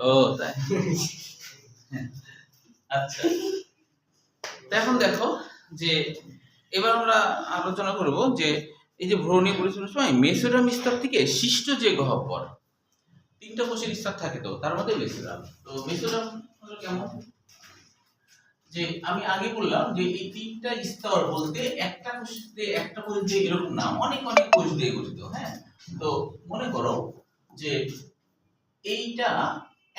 ও তাই। আচ্ছা, এখন দেখো যে এবার আমরা আলোচনা করব যে এই যে ভ্রূণ নিয়ে পরিচালনার সময় মেসোডার্ম স্তর থেকে সৃষ্ট যে গহ্বর, তিনটা কোষের স্তর থাকে, তো তার মধ্যে মেসোডার্ম। তো মেসোডার্ম হলো কেমন, যে আমি আগে বললাম যে এই তিনটা স্তর বলতে একটা কোষ দিয়ে একটা কোষ দিয়ে এরকম না, অনেক অনেক কোষ দিয়ে গঠিত। হ্যাঁ, তো মনে করো যে এইটা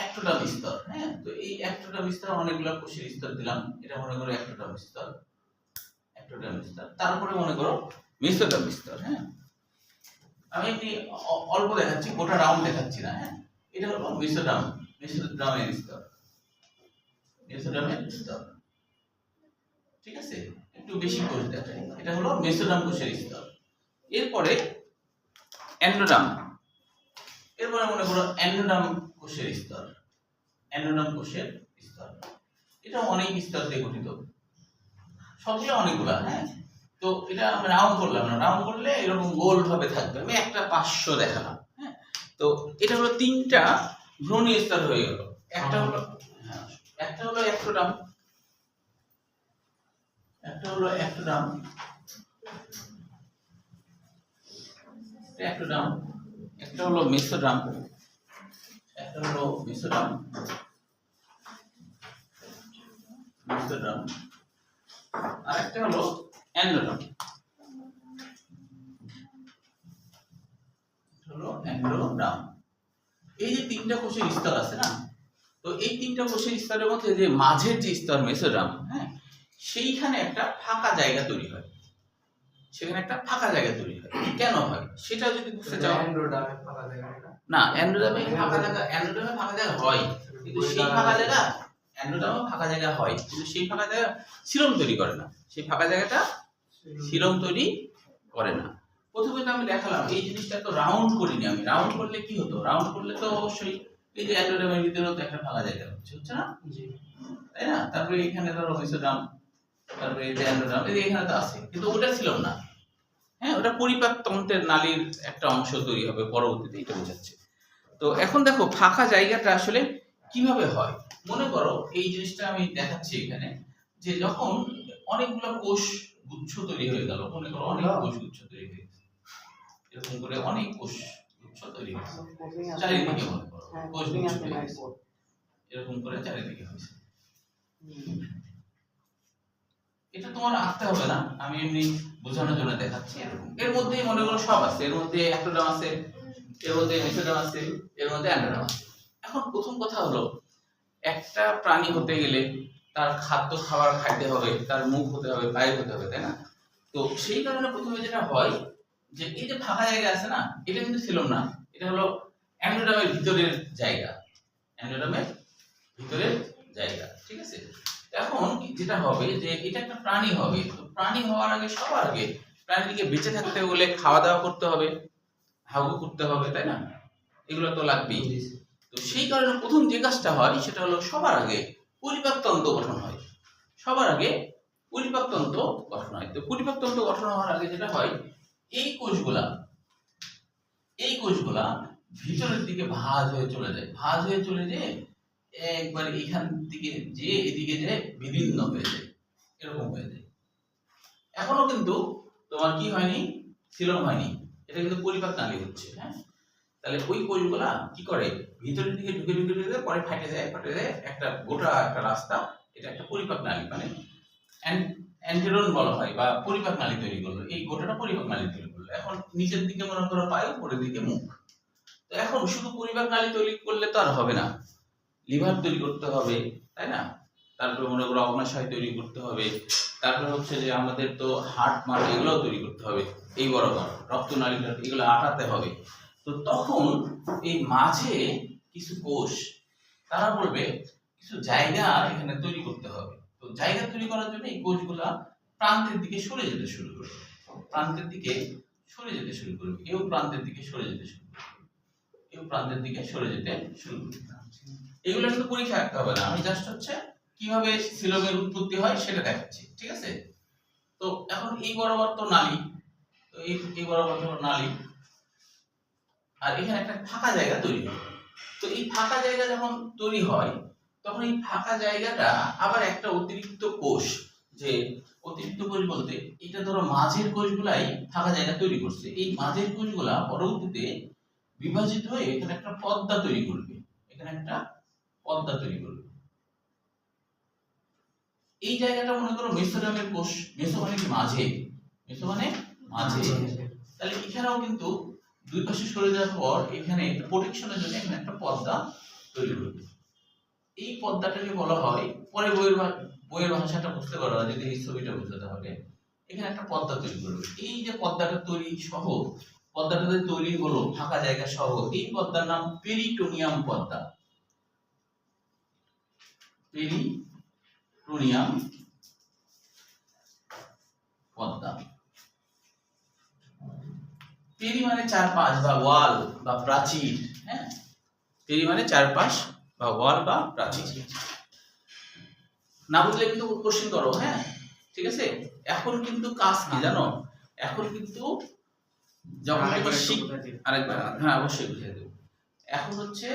একটোটাম স্তর। হ্যাঁ, তো এই একটোটাম স্তর অনেকগুলো কোষের স্তর দিলাম, এটা মনে করো একটোটাম স্তর, একটোটাম স্তর। তারপরে মনে করো মেসোডার্ম স্তর। হ্যাঁ, আমি একটি অল্প দেখাচ্ছি, গোটা রাউন্ড দেখাচ্ছি না। হ্যাঁ, এটা হলো মেসোডার্ম, মেসোডার্মের স্তর, মেসোডার্মের স্তর। ঠিক আছে, একটু বেশি কোষ দেখায়, এটা হলো মেসোডার্ম কোষের স্তর। এরপরে এন্ডোডার্ম, এরপরে মনে করো এন্ডোডার্ম কোষের স্তর, এন্ডোডার্ম কোষের স্তর। এটা অনেক স্তর দিয়ে গঠিত, সবগুলো অনেকগুলা। হ্যাঁ, তো এটা আমি রাউন্ড করলাম না, রাউন্ড করলে এরকম গোল ভাবে থাকবে। আমি একটা 500 দেখালাম। হ্যাঁ, তো এটা হলো তিনটা ভ্রূণীয় স্তর হয়ে গেল। একটা হলো একটা হলো একটোডার্ম, একটা হলো একটোডার্ম, একটোডার্ম, একটা হলো মেসোডার্ম, একটা হলো মেসোডার্ম, মেসোডার্ম, আর একটা হলো এন্ডোডার্ম, হলো এন্ডোডার্ম। এই যে তিনটা কোষের স্তর আছে না, তো এই তিনটা কোষের স্তরের মধ্যে যে মাঝের যে স্তর মেসোডার্ম, হ্যাঁ, সেইখানে একটা ফাঁকা জায়গা তৈরি হয়, সেখানে একটা ফাঁকা জায়গা তৈরি হয়। কেন হয় সেটা যদি বুঝতে চাও, এন্ডোডার্মে ফাঁকা জায়গা না এন্ডোডার্মে ফাঁকা জায়গা, এন্ডোডার্মে ফাঁকা জায়গা হয়, কিন্তু সেই ফাঁকা জায়গা, এন্ডোডার্মে ফাঁকা জায়গা হয় কিন্তু সেই ফাঁকা জায়গা সিলম তৈরি করে না, সেই ফাঁকা জায়গাটা সিলম তৈরি করে না। প্রথমে তো আমি দেখালাম এই জিনিসটা তো রাউন্ড করিনি আমি, রাউন্ড করলে কি হতো, রাউন্ড করলে তো অবশ্যই এই যে এন্ডোডার্মের ভিতরে তো একটা ফাঁকা জায়গা হচ্ছে না, তাই না? তারপরে এখানে ধরো মেসোডার্ম, তারপরে এই যে এন্ডোডার্ম, এই যে এখানে তো আছে, কিন্তু ওটা ছিল না। হ্যাঁ, ওটা পরিপাক তন্ত্রের নালীর একটা অংশ তৈরি হবে পরবর্তীতে, এটা বোঝাচ্ছে। তো এখন দেখো ফাঁকা জায়গাটা আসলে কিভাবে হয়। মনে করো এই জিনিসটা আমি দেখাচ্ছি এখানে, যে যখন অনেকগুলো কোষ গুচ্ছ তৈরি হয়ে গেল, মনে করো অনেক কোষ গুচ্ছ তৈরি হয়ে গেছে, এরকম করে অনেক কোষ গুচ্ছ তৈরি হয়েছে চারিদিকে, মনে করো কোষ গুচ্ছ তৈরি হয়েছে এরকম করে চারিদিকে হয়েছে। এটা তোমার আঁকতে হবে না, আমি এমনি বোঝানোর জন্য দেখাচ্ছি। এরকম এর মধ্যেই মনে করো সব আছে, এর মধ্যে একটোডার্ম আছে, এর মধ্যে মেসোডার্ম আছে, এর মধ্যে এন্ডোডার্ম আছে। এখন প্রথম কথা হলো, একটা প্রাণী হতে গেলে তার খাদ্য খাবার খাইতে হবে, তার মুখ হতে হবে, পায়ে হতে হবে, তাই না? তো সেই কারণে প্রথমে যেটা হয় যে এই যে ফাঁকা জায়গা আছে না, এটা কিন্তু ছিল না, এটা হলো এন্ডোডার্মের ভিতরের জায়গা, এন্ডোডার্মের ভিতরের জায়গা। ঠিক আছে, এখন যেটা হবে যে এটা একটা প্রাণী হবে, তো প্রাণী হওয়ার আগে সবার আগে প্রাণীকে বেঁচে থাকতে হলে খাওয়া দাওয়া করতে হবে, হাগু করতে হবে, তাই না? এগুলো তো লাগবেই। তো সেই কারণে প্রথম যে কাজটা হয় সেটা হলো সবার আগে পরিপাক তন্ত্র গঠন হয়, সবার আগে পরিপাক তন্ত্র গঠন হয়। তো পরিপাক তন্ত্র গঠন হওয়ার আগে যেটা হয়, এই কোষগুলা, এই কোষগুলা ভিতরের দিকে ভাঁজ হয়ে চলে যায়, ভাঁজ হয়ে চলে যায় একবার এখান থেকে যে এদিকে যে বিদীর্ণ হয়ে যায়, এরকম হয়ে যায়। এখনো কিন্তু তোমার কি হয়নি, সিলম হয়নি, এটা কিন্তু পরিপাক নালী হচ্ছে। হ্যাঁ, তাহলে ওই কোষগুলা কি করে, ভিতরের দিকে ঢুকে ঢুকে ঢুকে পরে ফাটে যায়, ফাটে যায় একটা গোটা একটা রাস্তা, এটা একটা পরিপাক নালী, মানে অ্যান্টেরন বলা হয়, বা পরিপাক নালী তৈরি করলো, এই গোটাটা পরিপাক নালী তৈরি করলো। এখন নিচের দিকে মনে করো পায়ে, উপরের দিকে মুখ। তো এখন শুধু পরিপাক নালী তৈরি করলে তো আর হবে না, লিভার তৈরি করতে হবে, তাই না? তারপরে মনে করো অগ্নাশয় তৈরি করতে হবে, তারপরে হচ্ছে যে আমাদের তো হার্ট মার্ট এগুলোও তৈরি করতে হবে, এই বরাবর রক্তনালীটা এগুলো আটাতে হবে। তো তখন এই মাঝে কিছু কোষ তারা বলবে কিছু জায়গা এখানে তৈরি করতে হবে। তো জায়গা তৈরি করার জন্য এই কোষগুলা প্রান্তের দিকে সরে যেতে শুরু করবে, প্রান্তের দিকে সরে যেতে শুরু করবে, এও প্রান্তের দিকে সরে যেতে শুরু করবে, এও প্রান্তের দিকে সরে যেতে শুরু করবে। এগুলো কিন্তু পরীক্ষা রাখতে হবে না, আমি জাস্ট হচ্ছে কিভাবে সিলোমের উৎপত্তি হয় সেটা দেখাচ্ছি। ঠিক আছে, তো এখন এই বরাবর তো নালী, তো এই বরাবর ধরো নালী, আর এখানে একটা ফাঁকা জায়গা তৈরি হবে, তো এই ফাঁকা জায়গা যখন তৈরি হয় তখন এই ফাঁকা জায়গাটা আবার একটা অতিরিক্ত কোষ, যে অতিরিক্ত কোষ বলতে এটা ধরো মাঝের কোষগুলাই ফাঁকা জায়গা তৈরি করছে, এই মাঝের কোষগুলা পরবর্তীতে বিভাজিত হয়ে এখানে একটা পর্দা তৈরি করবে, এখানে একটা পর্দা তৈরি করবে। এই জায়গাটা মনে করো মেসোডার্মের কোষ, মেসো মানে কি মাঝে, মেসো মানে মাঝে, তাহলে এখানেও কিন্তু দুই পাশে সরে যাওয়ার পর এখানে প্রোটেকশনের জন্য এখানে একটা পর্দা তৈরি করবে। এই পর্দাটাকে বলা হয়, পরে বইয়ের ভাষাটা বুঝতে পারো যদি এই ছবিটা বুঝতে হবে, এখানে একটা পর্দা তৈরি করবে। এই যে পর্দাটা তৈরি সহ, পর্দাটা যে তৈরি হলো ফাঁকা জায়গা সহ, এই পর্দার নাম পেরিটোনিয়াম পর্দা। পেরিটোনিয়াম পর্দা। পেরি মানে চারপাশ বা ওয়াল বা প্রাচীর, হ্যাঁ, পেরি মানে চারপাশ বা ওয়াল বা প্রাচীর। না বুঝলে কিন্তু কোশ্চেন করো, হ্যাঁ, ঠিক আছে। এখন কিন্তু কাজ কি জানো, এখন কিন্তু যখন আরেকবার, হ্যাঁ অবশ্যই বুঝিয়ে দেব। এখন হচ্ছে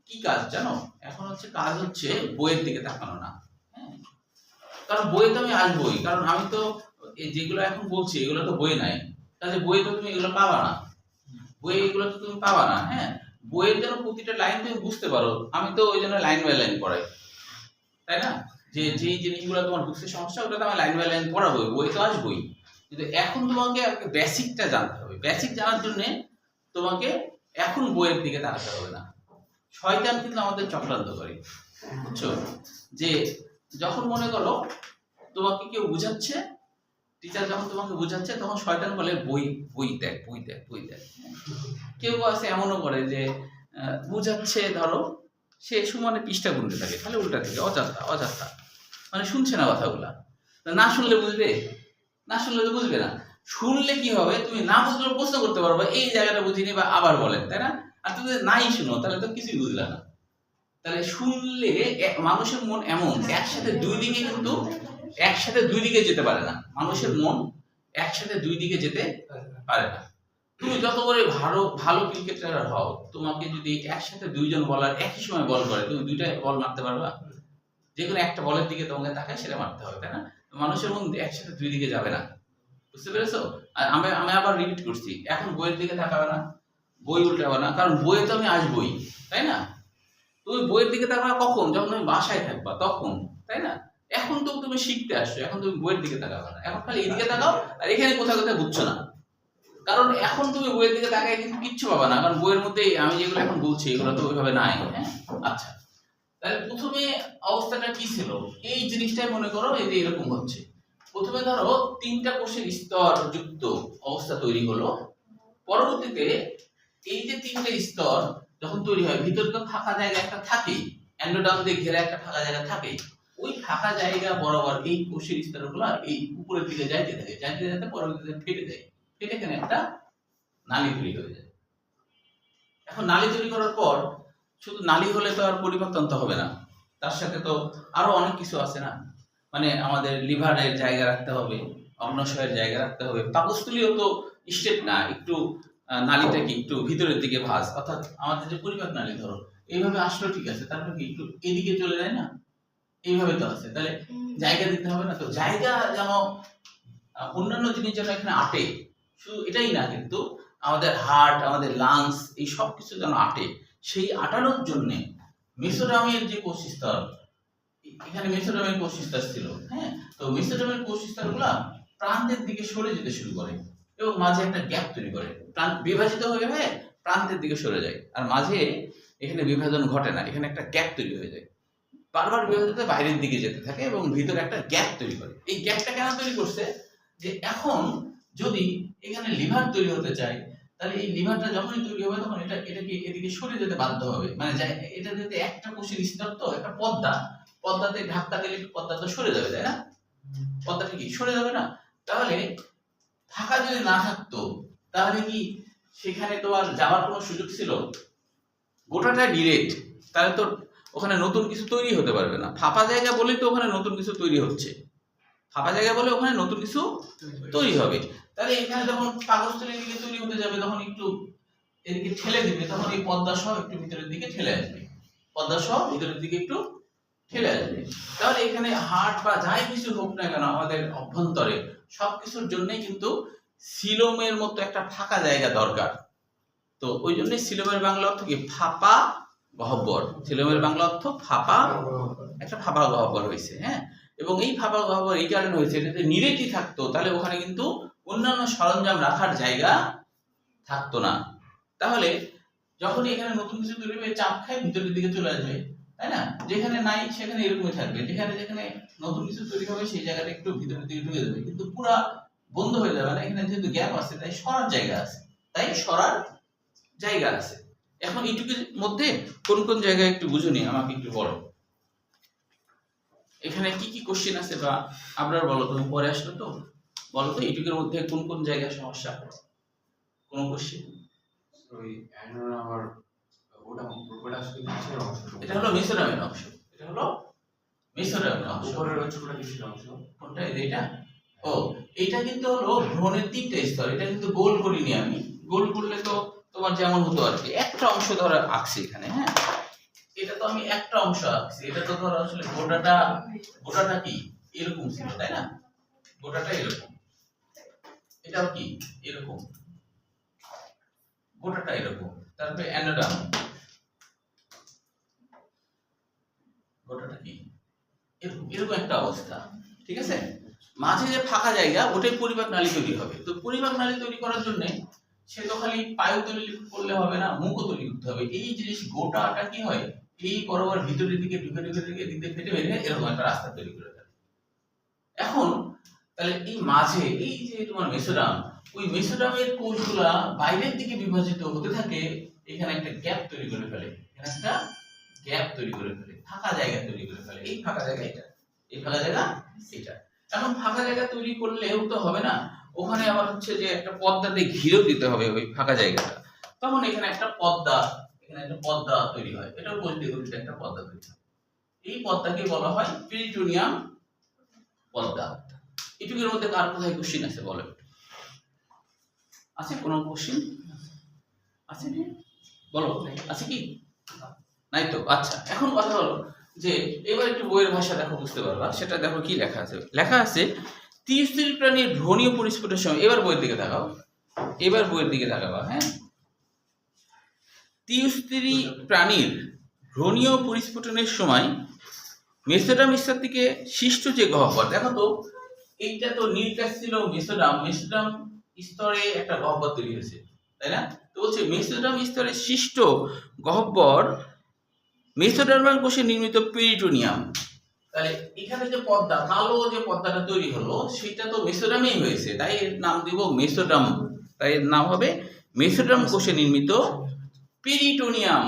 কি কাজ জানো, এখন হচ্ছে কাজ হচ্ছে বইয়ের দিকে তাকানো না, হ্যাঁ, কারণ বইয়ে তো আমি আসবোই, কারণ আমি তো যেগুলো এখন বলছি এগুলো তো বই নাই, তাহলে বইয়ে তো তুমি এগুলো পাবা না, বইয়ে এগুলো তো তুমি পাবা না, হ্যাঁ। বইয়ের যেন প্রতিটা লাইন তুমি বুঝতে পারো, আমি তো ওই জন্য লাইন বাই লাইন পড়াই, তাই না, যে যেই জিনিসগুলো তোমার বুঝতে সমস্যা ওটা তো আমি লাইন বাই লাইন পড়াবোই, বই তো আসবোই, কিন্তু এখন তোমাকে বেসিকটা জানতে হবে। বেসিক জানার জন্য তোমাকে এখন বইয়ের দিকে তাকাতে হবে না। শয়তান কিন্তু আমাদের চক্রান্ত করে, বুঝছো, যে যখন মনে করো তোমাকে কেউ বুঝাচ্ছে, টিচার যখন তোমাকে বুঝাচ্ছে তখন শয়তান বলে বই বই দেখ, বই দেখ, বই দেখ। কেউ আছে এমনও করে যে বুঝাচ্ছে, ধরো সে সুমানে পৃষ্ঠা গুনতে থাকে, তাহলে উল্টা থেকে অযাত্রা অযাত্রা, মানে শুনছে না কথাগুলা, না শুনলে বুঝবে, না শুনলে তো বুঝবে না, শুনলে কি হবে, তুমি না বুঝলে প্রশ্ন করতে পারবে এই জায়গাটা বুঝিনি বা আবার বলেন, তাই না। আর তুমি নাই শুনো তাহলে তো কিছুই বুঝলে না। তাহলে শুনলে মানুষের মন এমন একসাথে দুই দিকে, কিন্তু একসাথে দুই দিকে যেতে পারে না, মানুষের মন একসাথে দুই দিকে যেতে পারে না। তুমি যত করে ভালো ভালো ক্রিকেটার হও, তোমাকে যদি একসাথে দুইজন বলার একই সময় বল করে, তুমি দুইটা বল মারতে পারবা, যে কোনো একটা বলের দিকে তোমাকে তাকায় সেটা মারতে হবে, তাই না। মানুষের মন একসাথে দুই দিকে যাবে না, বুঝতে পেরেছো। আর আমি আবার রিপিট করছি, এখন বইয়ের দিকে তাকাবে না, বই উল্টাবে না, কারণ বইয়ে তো আমি আসবোই, তাই না। তুমি বইয়ের দিকে তাকাবে কখন, যখন তুমি বাসায় থাকবা তখন, তাই না। এখন তো তুমি শিখতে আসছো, এখন তুমি বইয়ের দিকে তাকাবে না, এখন খালি এদিকে তাকাও, আর এখানে কোথাও কোথাও বুঝছো না, কারণ এখন তুমি বইয়ের দিকে তাকায় কিন্তু কিচ্ছু পাবা না, কারণ বইয়ের মধ্যে আমি যেগুলো এখন বলছি এগুলো তো ওইভাবে নাই, হ্যাঁ। আচ্ছা, তাহলে প্রথমে অবস্থাটা কি ছিল, এই জিনিসটাই মনে করো এই যে এরকম হচ্ছে। প্রথমে ধরো তিনটা কোষের স্তর যুক্ত অবস্থা তৈরি হলো, পরবর্তীতে এই যে তিনটা স্তর যখন তৈরি হয়, ভিতরে তো ফাঁকা জায়গা একটা থাকেই, এন্ডোডার্ম দিয়ে ঘেরা একটা ফাঁকা জায়গা থাকে, ওই ফাঁকা জায়গা বরাবর এই কোষের স্তরগুলো এই উপরের দিকে যাইতে থাকে, যাইতে যাইতে পরবর্তীতে ফেটে যায়, ফেটে এখানে একটা নালী তৈরি হয়ে যায়। এখন নালী তৈরি করার পর শুধু নালী হলে তো আর পরিবর্তন তো হবে না, তার সাথে তো আরো অনেক কিছু আছে না, মানে আমাদের লিভারের জায়গা রাখতে হবে, অগ্ন্যাশয়ের জায়গা রাখতে হবে, পাকস্থলীও তো স্টেট না, একটু নালীটাকে একটু ভিতরের দিকে ভাঁজ, অর্থাৎ আমাদের যে পরিপাক নালী ধরো এইভাবে আসলো, ঠিক আছে, তারপর কি একটু এদিকে চলে যায় না, এইভাবে তো আছে, তাহলে জায়গা দিতে হবে না। তো জায়গা যেন অন্যান্য জিনিস যেন এখানে আটে, শুধু এটাই না, কিন্তু আমাদের হার্ট, আমাদের লাংস, এই সব কিছু যেন আটে, সেই আটানোর জন্য মেসোডার্মের যে কোষ স্তর, এখানে মেসোডার্মের কোষ স্তর ছিল, হ্যাঁ, তো মেসোডার্মের কোষ স্তরগুলো প্রান্তের দিকে সরে যেতে শুরু করে এবং মাঝে একটা গ্যাপ তৈরি করে, বিভাজিত হয়ে হয়ে প্রান্তের দিকে সরে যায়, আর মাঝে এখানে বিভাজন ঘটে না, এখানে একটা গ্যাপ তৈরি হয়ে যায়, বারবার বিভাজিত বাইরের দিকে যেতে থাকে এবং ভিতরে একটা গ্যাপ তৈরি করে। এই গ্যাপটা কেন তৈরি করছে, যে এখন যদি এখানে লিভার তৈরি হতে চায়, তাহলে এই লিভারটা যখনই তৈরি হবে তখন এটাকে এদিকে সরে যেতে বাধ্য হবে, মানে এটা যদি একটা কোষের স্তর, তো একটা পদ্মাতে ধাক্কা দিলে পদ্মা তো সরে যাবে, তাই না, পদ্মাটা কি সরে যাবে না। তাহলে ফাঁকা যদি না থাকতো তাহলে কি সেখানে তো আর যাওয়ার কোনো সুযোগ ছিল, গোটাটা ডিরেক্ট, তাহলে তো ওখানে নতুন কিছু তৈরি হতে পারবে না। ফাঁপা জায়গা বলেই তো ওখানে নতুন কিছু তৈরি হচ্ছে, ফাঁপা জায়গা বলে ওখানে নতুন কিছু তৈরি হবে। তাহলে এখানে যখন পাকস্থলীর দিকে তৈরি হতে যাবে তখন একটু এদিকে ঠেলে দিবে, তখন এই পর্দা সহ একটু ভিতরের দিকে ঠেলে আসবে, পর্দা সহ ভিতরের দিকে একটু ঠেলে আসবে। তাহলে এখানে হার্ট বা যাই কিছু হোক না কেন আমাদের অভ্যন্তরে সবকিছুর জন্যই কিন্তু সিলোমের মতো একটা ফাঁকা জায়গা দরকার। তো ওই জন্য সিলোমের বাংলা অর্থ কি? ফাঁপা গহ্বর। সিলোমের বাংলা অর্থ ফাঁপা, একটা ফাঁপা গহ্বর হয়েছে। হ্যাঁ, এবং এই ফাঁপা গহ্বর এই কারণে হয়েছে, যদি নিরেটি থাকতো তাহলে ওখানে কিন্তু অন্যান্য সরঞ্জাম রাখার জায়গা থাকতো না। তাহলে যখন এখানে নতুন কিছু তৈরি হবে চাপ খায় ভিতরের দিকে চলে আসবে, তাই না? যেখানে নাই সেখানে এরকমই থাকবে, যেখানে যেখানে নতুন কিছু তৈরি হবে সেই জায়গাটা একটু ভিতরের দিকে ঢুকে যাবে, কিন্তু পুরা বন্ধ হয়ে যাবে না। এখানে যেহেতু গ্যাপ আছে তাই সরার জায়গা আছে, এখন এইটুকুর মধ্যে কোন কোন জায়গায় একটু বুঝুনি, আমাকে একটু বলো এখানে কি কি কোশ্চেন আছে, বা আপনার বলো, তুমি পরে আসলে তো বলো তো এইটুকুর মধ্যে কোন কোন জায়গায় সমস্যা, কোন কোশ্চেন? এটা হলো মেসোডামের অংশ, কোনটা? এইটা? ও, এইটা কিন্তু হলো ভ্রূণের 3টা স্তর। এটা কিন্তু গোল করিনি আমি, গোল করলে তো তোমার যেমন হতো আর কি, একটা অংশ ধরে আঁকছি এখানে। হ্যাঁ, এটা তো আমি একটা অংশ আঁকছি, এটা তো ধরো আসলে গোটাটা কি এরকম ছিল, তাই না? গোটাটা এরকম, এটাও কি এরকম, গোটাটা এরকম। তারপরে অ্যানোডাম, গোটাটা কি এরকম, এরকম একটা অবস্থা। ঠিক আছে, মাঝে যে ফাঁকা জায়গা ওটাই পরিপাক নালী তৈরি হবে। তো পরিপাক নালী তৈরি করার জন্য সে তো খালি পায়ু তৈরি করলে হবে না, মুখও তৈরি করতে হবে। এই জিনিস গোটাটা কি হয়, এই বরাবর ভিতরের দিকে ঢুকে দিকে ফেটে বেরিয়ে এরকম একটা রাস্তা তৈরি করে ফেলে। এখন তাহলে এই মাঝে এই যে তোমার মেসোডাম, ওই মেসোডামের কোষগুলা বাইরের দিকে বিভাজিত হতে থাকে, এখানে একটা গ্যাপ তৈরি করে ফেলে, ফাঁকা জায়গা তৈরি করে ফেলে। এই ফাঁকা জায়গা এটা, এই ফাঁকা জায়গা এটা। এখন ফাঁকা জায়গা তৈরি করলেও তো হবে না, ওখানে আবার হচ্ছে যে একটা পর্দা দিয়ে ঘিরেও দিতে হবে ওই ফাঁকা জায়গাটা। তখন এখানে একটা পর্দা তৈরি হয়, এটাও বলতে বলতে একটা পর্দা তৈরি হয়। এই পর্দাকে বলা হয় পেরিটোনিয়াম পর্দা। এটুকুর মধ্যে কার কোথায় কোশ্চেন আছে বলো? আছে কোনো কোশ্চেন আছে কি বলো? আছে কি? নাই তো? আচ্ছা, এখন কথা হলো যে এবার একটু বইয়ের ভাষা দেখো, বুঝতে পারবা। সেটা দেখো কি লেখা আছে। লেখা আছে ত্রিস্ত্রী প্রাণীর ভ্রূণীয় পরিস্ফুটের সময়, এবার বইয়ের দিকে তাকাবা। হ্যাঁ, ত্রিস্ত্রী প্রাণীর ভ্রূণীয় পরিস্ফুটনের সময় মেসোডাম স্তর থেকে সৃষ্ট যে গহ্বর, দেখো তো এইটা তো নিউক্লিয়াস ছিল, মেসোডাম স্তরে একটা গহ্বর তৈরি হয়েছে, তাই না? তো বলছে মেসোডাম স্তরে সৃষ্ট গহ্বর মেসোডার্মাল কোষে নির্মিত পেরিটোনিয়াম। তাহলে এখানে যে পর্দা, কালো যে পর্দাটা তৈরি হলো সেটা তো মেসোডামেই হয়েছে, তাই এর নাম দিব মেসোডাম। তাই এর নাম হবে মেসোডাম কোষে নির্মিত পেরিটোনিয়াম।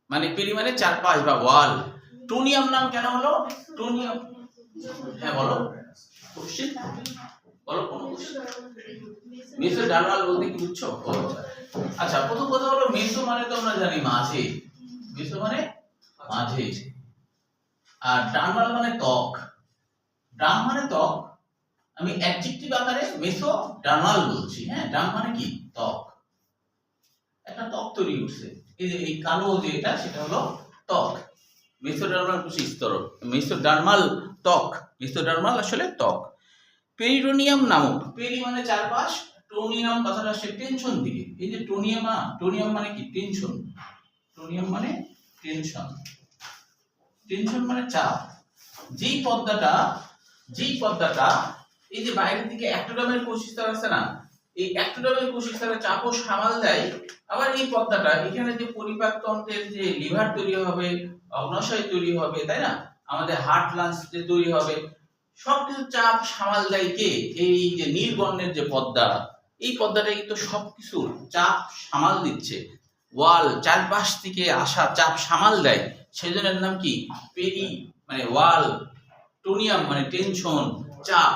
মানে পেরি মানে চারপাশ বা ওয়াল। টোনিয়াম নাম কেন হলো? টোনিয়াম, হ্যাঁ বলো কোশ্চেন, বলো কোন কোশ্চেন? মেসোডার্মাল বলতে কি বুঝছো? আচ্ছা, প্রথম কথা হলো মেসো মানে তো আমরা জানি মাঝে, মেসো মানে মাঝে, আর ডার্মাল মানে ত্বক। ডার্ম মানে ত্বক, আমি অ্যাডজেক্টিভ আকারে মেসো ডার্মাল বলছি। হ্যাঁ, ডার্ম মানে কি? ত্বক। একটা ত্বক তৈরি করছে, এই যে এই কালো যে এটা, সেটা হলো ত্বক। মেসোডার্মাল কোষ স্তর, মেসোডার্মাল ত্বক, মেসোডার্মাল আসলে ত্বক। পেরিটোনিয়াম নামক, পেরি মানে চারপাশ, টোনিয়াম কথাটা আসছে টেনশন থেকে। এই যে টোনিয়াম মানে কি? টেনশন। টোনিয়াম মানে টেনশন, টেনশন মানে চাপ। যেই পর্দাটা এই যে বাইরের দিকে অ্যাক্টোডার্মের কোষ স্তর আছে না, এই অ্যাক্টোডার্মের কোষ স্তরের চাপও সামাল দেয়। আবার এই পর্দাটা এখানে যে পরিপাক তন্ত্রের যে লিভার তৈরি হবে, অগ্নাশয় তৈরি হবে, তাই না, আমাদের হার্ট লাংস যে তৈরি হবে, সবকিছু চাপ সামাল দেয় কে? এই যে নীল বর্ণের যে পর্দা, এই পর্দাটা কিন্তু সবকিছু চাপ সামাল দিচ্ছে, ওয়াল চারপাশ থেকে আসা চাপ সামাল দেয়। সেজন্য এর নাম কি? পেরি মানে ওয়াল, টোনিয়াম মানে টেনশন, চাপ,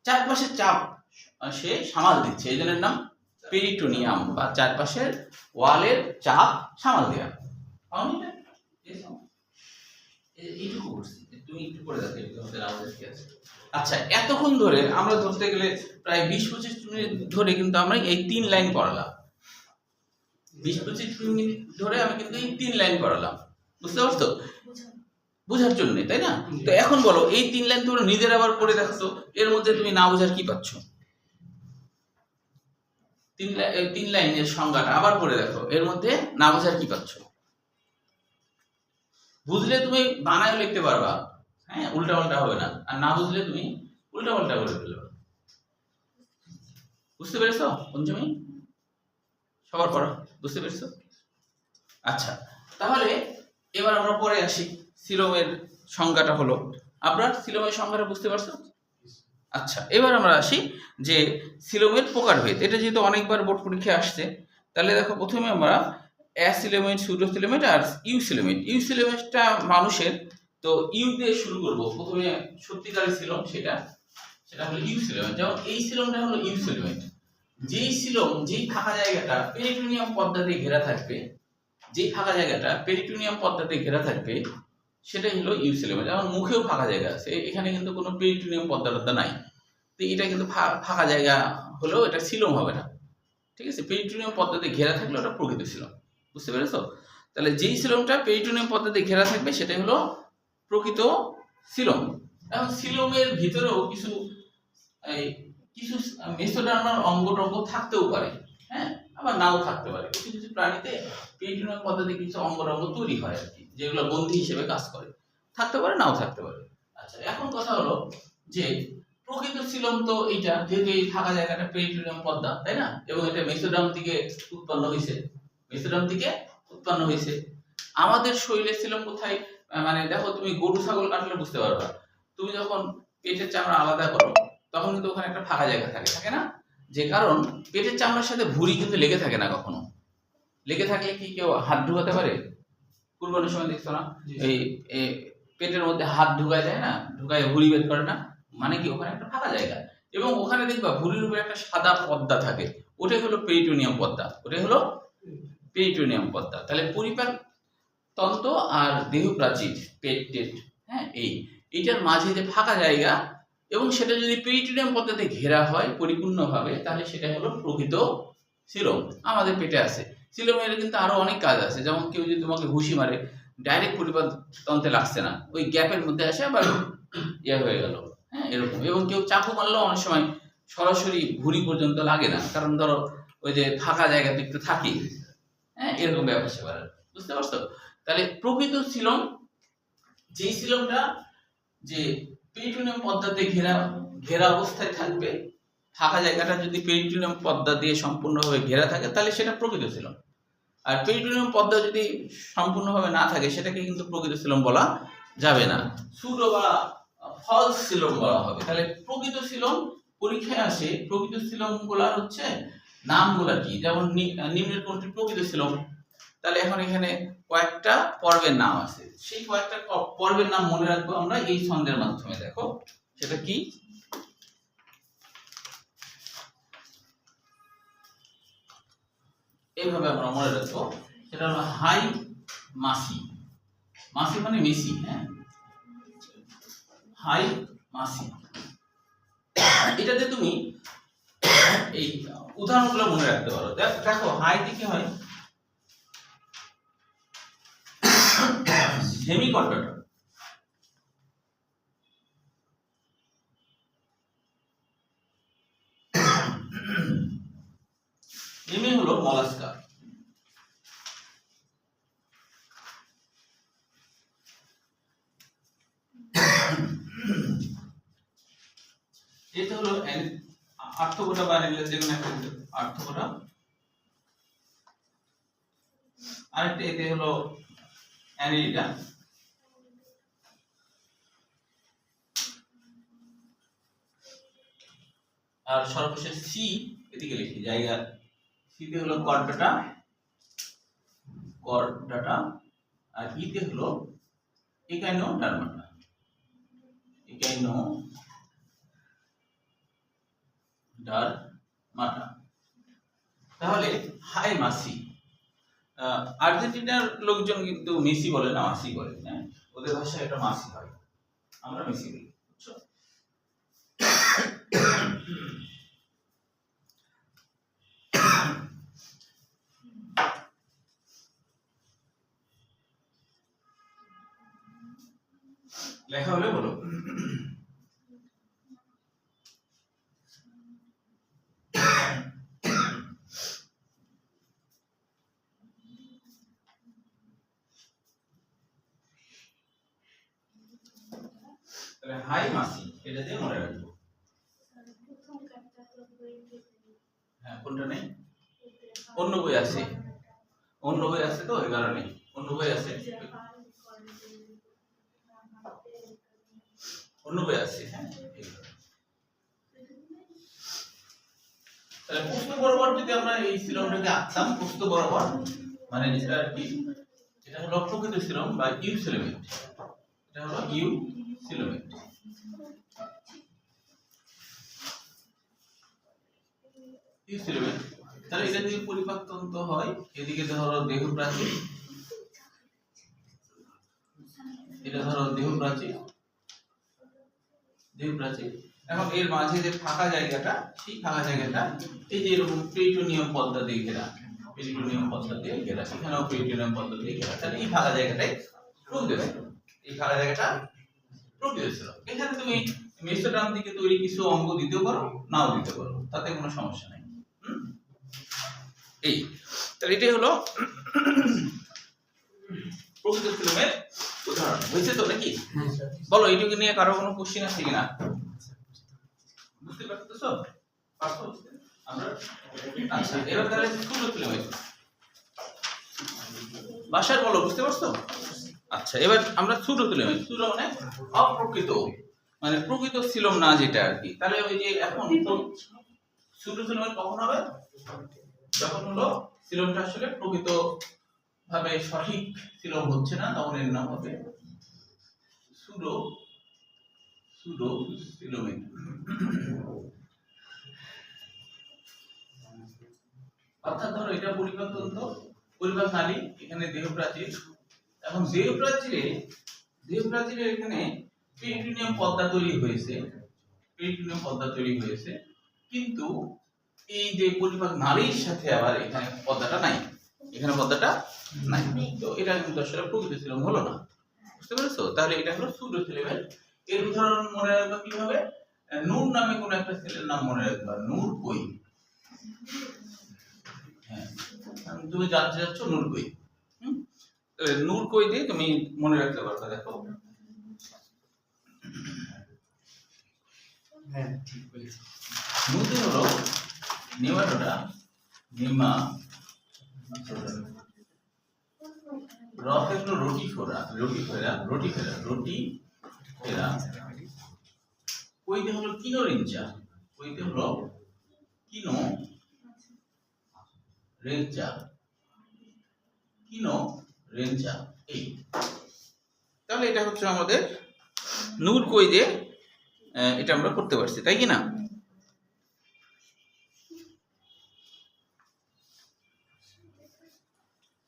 চারপাশের চাপ সে সামাল দিচ্ছে, এই জন্য এর নাম পেরিটোনিয়াম, বা চারপাশের ওয়ালের চাপ সামাল দেয়া। এইটুকু করছি, তুমি একটু পড়ে দেখো তোমাদের আমাদের কি আছে। আচ্ছা, এতক্ষণ ধরে আমরা ধরতে গেলে প্রায় 20-25 মিনিট ধরে কিন্তু আমরা এই 3 লাইন পড়লাম। 20-25 মিনিট ধরে আমি কিন্তু এই 3 লাইন পড়ালাম, বুঝতে পারছো? বোঝার জন্য, তাই না? তো এখন বলো এই 3 লাইন তোমরা নিজের আবার পড়ে দেখো তো, এর মধ্যে তুমি না বোঝার কি পাচ্ছ? 3 লাইনের সংজ্ঞাটা আবার পড়ে দেখো, এর মধ্যে না বোঝার কি পাচ্ছ? বুঝলে তুমি বানায়ও লিখতে পারবা, হ্যাঁ, উল্টা পাল্টা হবে না। আর না বুঝলে তুমি উল্টা পাল্টা করে ফেলবে। বুঝতে পেরেছো পঞ্চমী? সবার পড়া বুঝতে পেরেছো? আচ্ছা, তাহলে এবার আমরা পরে আসি। সিলোমের সংজ্ঞাটা হলো, আপনার সিলোমের সংজ্ঞাটা বুঝতে পারছো? আচ্ছা, এবার আমরা আসি যে সিলোমের প্রকারভেদ। এটা যেহেতু অনেকবার বোর্ড পরীক্ষায় আসছে, তাহলে দেখো প্রথমে আমরা অ্যাসিলোমেট, সুডোসিলোমেট আর ইউসিলোমেট। ইউসিলোমেটটা মানুষের, তো ইউ দিয়ে শুরু করব। প্রথমে সত্যিকারের সিলোম সেটা হলো ইউসিলোমেট। যেমন এই সিলোমটা হলো ইউসিলোমেট। যেই সিলোম, যেই ফাঁকা জায়গাটা পেরিটোনিয়াম পর্দা দিয়ে ঘেরা থাকবে, যেই ফাঁকা জায়গাটা পেরিটোনিয়াম পর্দা দিয়ে ঘেরা থাকবে, সেটাই হলো ইউসিলোমেট। যেমন মুখেও ফাঁকা জায়গা আছে, এখানে কিন্তু কোনো পেরিটোনিয়াম পর্দা নাই, তো এটা কিন্তু ফাঁকা জায়গা হলেও এটা সিলোম হবে না, ঠিক আছে? পেরিটোনিয়াম পর্দাতে ঘেরা থাকলে ওটা প্রকৃত সিলোম। বুঝতে পেরেছো? তাহলে যেই সিলোমটা পেরিটোনিয়াম পর্দাতে ঘেরা থাকবে সেটাই হলো প্রকৃত সিলোম। এখন সিলোমের ভিতরেও কিছু মেসোডার্মাল অঙ্গ থাকতেও পারে, হ্যাঁ, আবার নাও থাকতে পারে। কিছু কিছু প্রাণীতে পেরিটোনিয়াম পর্দাতে কিছু অঙ্গ তৈরি হয় আর কি, যেগুলো বন্ধি হিসেবে কাজ করে, থাকতে পারে নাও থাকতে পারে। আচ্ছা, এখন কথা হলো যে প্রকৃত সিলোম তো এইটা, যেহেতু এই ফাঁকা জায়গাটা পেরিটোনিয়াম পর্দা, তাই না? এবং এটা মেসোডার্ম থেকে উৎপন্ন হয়েছে, মেসোডার্ম থেকে উৎপন্ন হয়েছে। আমাদের শরীরের সিলোম কোথায়? মানে দেখো, তুমি গরু ছাগল কাটলে বুঝতে পারবা, তুমি যখন পেটের চামড়া আলাদা করো তখন কিন্তু ওখানে একটা ফাঁকা জায়গা থাকে না? যে কারণ পেটের চামড়ার সাথে ভুঁড়ি কিন্তু লেগে থাকে না কখনো। লেগে থাকলে কি কেউ হাত ঢুকাতে পারে? কুরবানির সময় দেখছো না, এই পেটের মধ্যে হাত ঢুকায় যায় না, ঢুকায় ভুঁড়ি বের করে না, মানে কি ওখানে একটা ফাঁকা জায়গা। এবং ওখানে দেখবা ভুঁড়ির উপরে একটা সাদা পর্দা থাকে, ওটাই হলো পেরিটোনিয়াম পর্দা, ওটাই হলো পেরিটোনিয়াম পর্দা। তাহলে পরিপাক তন্ত্র আর দেহ প্রাচীর, পেট, হ্যাঁ, এইটার মাঝে যে ফাঁকা জায়গা, এবং সেটা যদি পেরিটোনিয়াম পর্দাতে ঘেরা হয় পরিপূর্ণভাবে, তাহলে সেটা হলো প্রকৃত সিলোম। আমাদের পেটে আছে সিলোমের কিন্তু আরো অনেক কাজ আছে। যেমন কেউ যদি তোমাকে ঘুষি মারে, ডাইরেক্ট পরিপাক তন্ত্রে লাগছে না, ওই গ্যাপের মধ্যে আসে আবার ইয়ে হয়ে গেল, হ্যাঁ, এরকম। এবং কেউ চাকু মারলেও অনেক সময় সরাসরি ভুঁড়ি পর্যন্ত লাগে না, কারণ ধরো ওই যে ফাঁকা জায়গাতে একটু থাকি, হ্যাঁ, এরকম ব্যাপার স্যাপার। বুঝতে পারছো? তাহলে প্রকৃত সিলোম যেই সিলোমটা যে পেরিটোনিয়াম পর্দাতে ঘেরা অবস্থায় থাকবে, ফাঁকা জায়গাটা যদি পেরিটোনিয়াম পর্দা দিয়ে সম্পূর্ণভাবে ঘেরা থাকে, তাহলে সেটা প্রকৃত সিলোম। আর পেরিটোনিয়াম পর্দা যদি সম্পূর্ণভাবে না থাকে, সেটাকে কিন্তু প্রকৃত সিলোম বলা যাবে না, সুডো বা ফলস সিলোম বলা হবে। তাহলে প্রকৃত সিলোম পরীক্ষায় আসে, প্রকৃত সিলোম গুলা হচ্ছে নামগুলা কি, যেমন নিম্নের কোনটি প্রকৃত সিলোম। তাহলে এখন এখানে কয়েকটা পর্বের নাম আছে, সেই কয়েকটা পর্বের নাম মনে রাখবো আমরা এই ছন্দের মাধ্যমে। দেখো সেটা কি, এইভাবে আমরা মনে রাখবো। সেটা হলো হাই মাসি, মাসি মানে মেসি, হ্যাঁ, হাই মাসি। এটাতে তুমি এই উদাহরণগুলো মনে রাখতে পারো। দেখো হাইতে কি হয়, সেমিকন্ডাক্টর, এমএ হলো মলাস্কা, এটা হলো আর্থ্রোপোডা বা যেকোনো একটা আর্থ্রোপোডা, আরেকটা এতে হলো অ্যানিলিডা, আর সর্বশেষ সি, এদিকে লিখি জায়গা, সিতে হলো কর্ডাটা, আর ইতে হলো ইকাইনোডার্মাটা, ইকাইনোডার্মাটা। তাহলে হাই মাসি, আর্জেন্টিনার লোকজন কিন্তু মেসি বলে না, মাসি বলে, হ্যাঁ, ওদের ভাষায় এটা মাসি হয়, আমরা মেসি বলি, বুঝছো? লেখা হলে বলো। হাই মাসি এটা দিয়ে মনে রাখবো। হ্যাঁ কোনটা নেই? অন্য বই আছে, অন্য বই আছে তো এই কারণে অন্য বই আছে, অন্য বই আছে। হ্যাঁ তাহলে প্রস্থ বরাবর যদি আমরা এই সিলমটাকে আঁকতাম, প্রস্থ বরাবর মানে যেটা আর কি, এটা হলো প্রকৃত সিলম বা ইউ সিলোমেট, এটা হলো ইউ সিলোমেট। ইউ সিলোমেট তাহলে এটা যদি পরিপাকতন্ত্র হয়, এদিকে ধরো দেহ প্রাচীর, এটা ধরো দেহ প্রাচীর, দেহ প্রাচীর। এখন এর মাঝে যে ফাঁকা জায়গাটা, সেই ফাঁকা জায়গাটা এই যে এরকম পেরিটোনিয়াম পর্দা দিয়ে ঘেরা, পেরিটোনিয়াম পর্দা দিয়ে ঘেরা, এখানেও পেরিটোনিয়াম পর্দা দিয়ে ঘেরা। তাহলে এই ফাঁকা জায়গাটাই প্রকৃত ছিল, এই ফাঁকা জায়গাটা প্রকৃত ছিল। এখানে তুমি মেসোডার্ম দিকে তৈরি কিছু অঙ্গ দিতেও পারো, নাও দিতে পারো, তাতে কোনো সমস্যা নাই। এই তাহলে এটাই হলো প্রকৃত সিলোমের উদাহরণ। বুঝছে তো নাকি? বলো এইটুকু নিয়ে কারো কোনো কোশ্চেন আছে কিনা? বুঝতে পারতেছো? পারছো? আমরা আচ্ছা এবার তাহলে স্থূল সিলোমের ভাষায় বলো, বুঝতে পারছো? আচ্ছা এবার আমরা স্থূল সিলোমের, স্থূল মানে অপ্রকৃত, মানে প্রকৃত সিলোম না যেটা আর কি। তাহলে ওই যে এখন স্থূল সিলোমের কখন হবে? যখন হলো সিলোমটা আসলে প্রকৃত ভাবে সঠিক সিলোম হচ্ছে না, তখন এর নাম হবে সুডো সিলোমেট। অর্থাৎ ধরো এটা পরিপাকতন্ত্র, পরিপাক নালী, এখানে দেহ প্রাচীর। এখন দেহ প্রাচীরে এখানে পেরিটোনিয়াম পর্দা তৈরি হয়েছে, পেরিটোনিয়াম পর্দা তৈরি হয়েছে, কিন্তু এই যে পরিপাক নালীর সাথে আবার এখানে পর্দাটা নাই, এখানে পর্দাটা নাই। তো এটা কিন্তু আসলে প্রকৃত সিলোম হলো না। বুঝতে পেরেছো? তাহলে এটা হলো সুডো সিলোমের। এর উদাহরণ মনে রাখবা কিভাবে? নূর নামে কোন একটা ছেলের নাম মনে রাখবা, নূর কই। হ্যাঁ তুমি জানতে যাচ্ছ নূর কই, নূর কই দিয়ে তুমি মনে রাখতে পারবে। দেখো হ্যাঁ ঠিক বলেছি। নূর হলো নেমাটোডা, নেমা রথ হলো রুটি ফেরা। কইতে হলো কিনো রেঞ্চা। এই তাহলে এটা হচ্ছে আমাদের নূর কই দিয়ে এটা আমরা করতে পারছি, তাই কি না?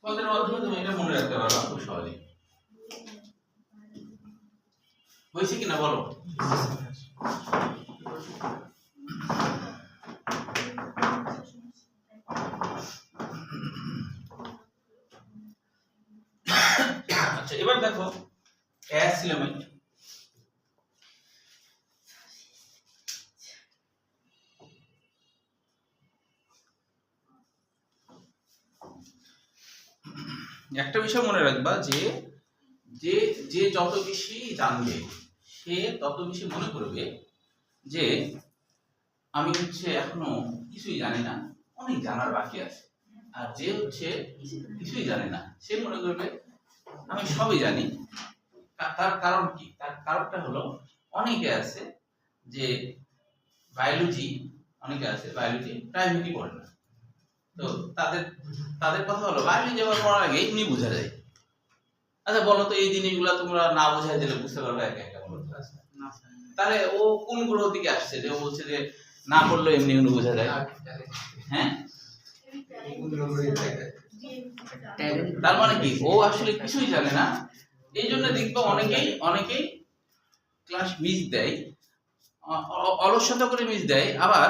তোমাদের মাধ্যমে তুমি এটা মনে রাখতে পারবা খুব সহজে। হয়েছে কিনা বলো? আচ্ছা এবার দেখো সিলোমেট। একটা বিষয় মনে রাখবা যে যে যে যত বেশি জানবে সে তত বেশি মনে করবে যে আমি হচ্ছে এখনো কিছুই জানি না, অনেক জানার বাকি আছে। আর যে হচ্ছে কিছুই জানে না সে মনে করবে আমি সবই জানি। তার কারণ কি? তার কারণটা হলো অনেকে আছে যে বায়োলজি প্রাইভেটই পড়ে না। তো তাদের কথা হলো বায়োলজি আবার পড়ার আগে এমনি বোঝা যায়। আচ্ছা বলো তো এই জিনিসগুলো তোমরা না বোঝাই দিলে বুঝতে পারবে একা একা? বলো তাহলে ও কোন গ্রহ থেকে আসছে যে ও বলছে যে না পড়লে এমনি এমনি বোঝা যায়? হ্যাঁ তার মানে কি ও আসলে কিছুই জানে না। এই জন্য দেখবো অনেকেই ক্লাস মিস দেয়, অলসতা করে মিস দেয়। আবার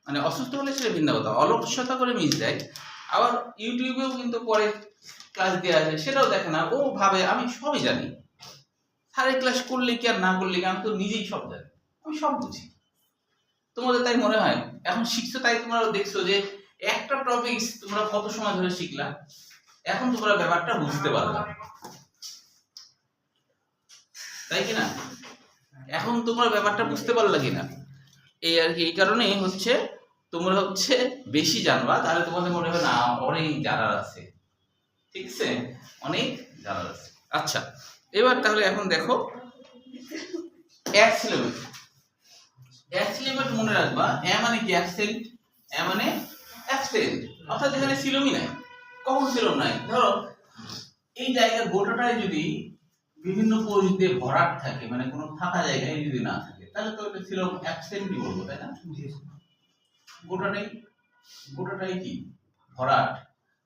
মানে অসুস্থ হলে সেটা ভিন্ন কথা, অলসতা করে মিস দেয়। আবার ইউটিউবেও কিন্তু পরে ক্লাস দেওয়া আছে, সেটাও দেখে না। ও ভাবে আমি সবই জানি। স্যারের ক্লাস করলে কি আর না করলে কি, আমি তো নিজেই সব জানি, আমি সব বুঝি। তোমাদের তাই মনে হয় এখন শিখছো, তাই তোমরা দেখছো যে একটা টপিকস তোমরা কত সময় ধরে শিখলা, এখন তোমরা ব্যাপারটা বুঝতে পারলা, তাই কিনা? এখন তোমরা ব্যাপারটা বুঝতে পারলা কিনা, এই আর কি। এই কারণেই হচ্ছে তোমরা হচ্ছে বেশি জানবা, তাহলে তোমাদের মনে হয় না অনেক জানার আছে, ঠিক আছে, অনেক জানার আছে। আচ্ছা, এবার তাহলে এখন দেখো অ্যাক্সিলোমিটার। অ্যাক্সিলোমিটার মনে রাখবা, এ মানে কি অ্যাবসেন্ট, এ মানে অ্যাবসেন্ট, অর্থাৎ এখানে সিলোমই নাই। কখন সিলোম নাই? ধরো এই জায়গার গোটাটাই যদি বিভিন্ন পোজ দিয়ে ভরাট থাকে, মানে কোনো ফাঁকা জায়গায় যদি না থাকে, তাহলে তো এটা সিলোম অ্যাবসেন্টই বলবো, তাই না? গোটাটাই কি ভরাট,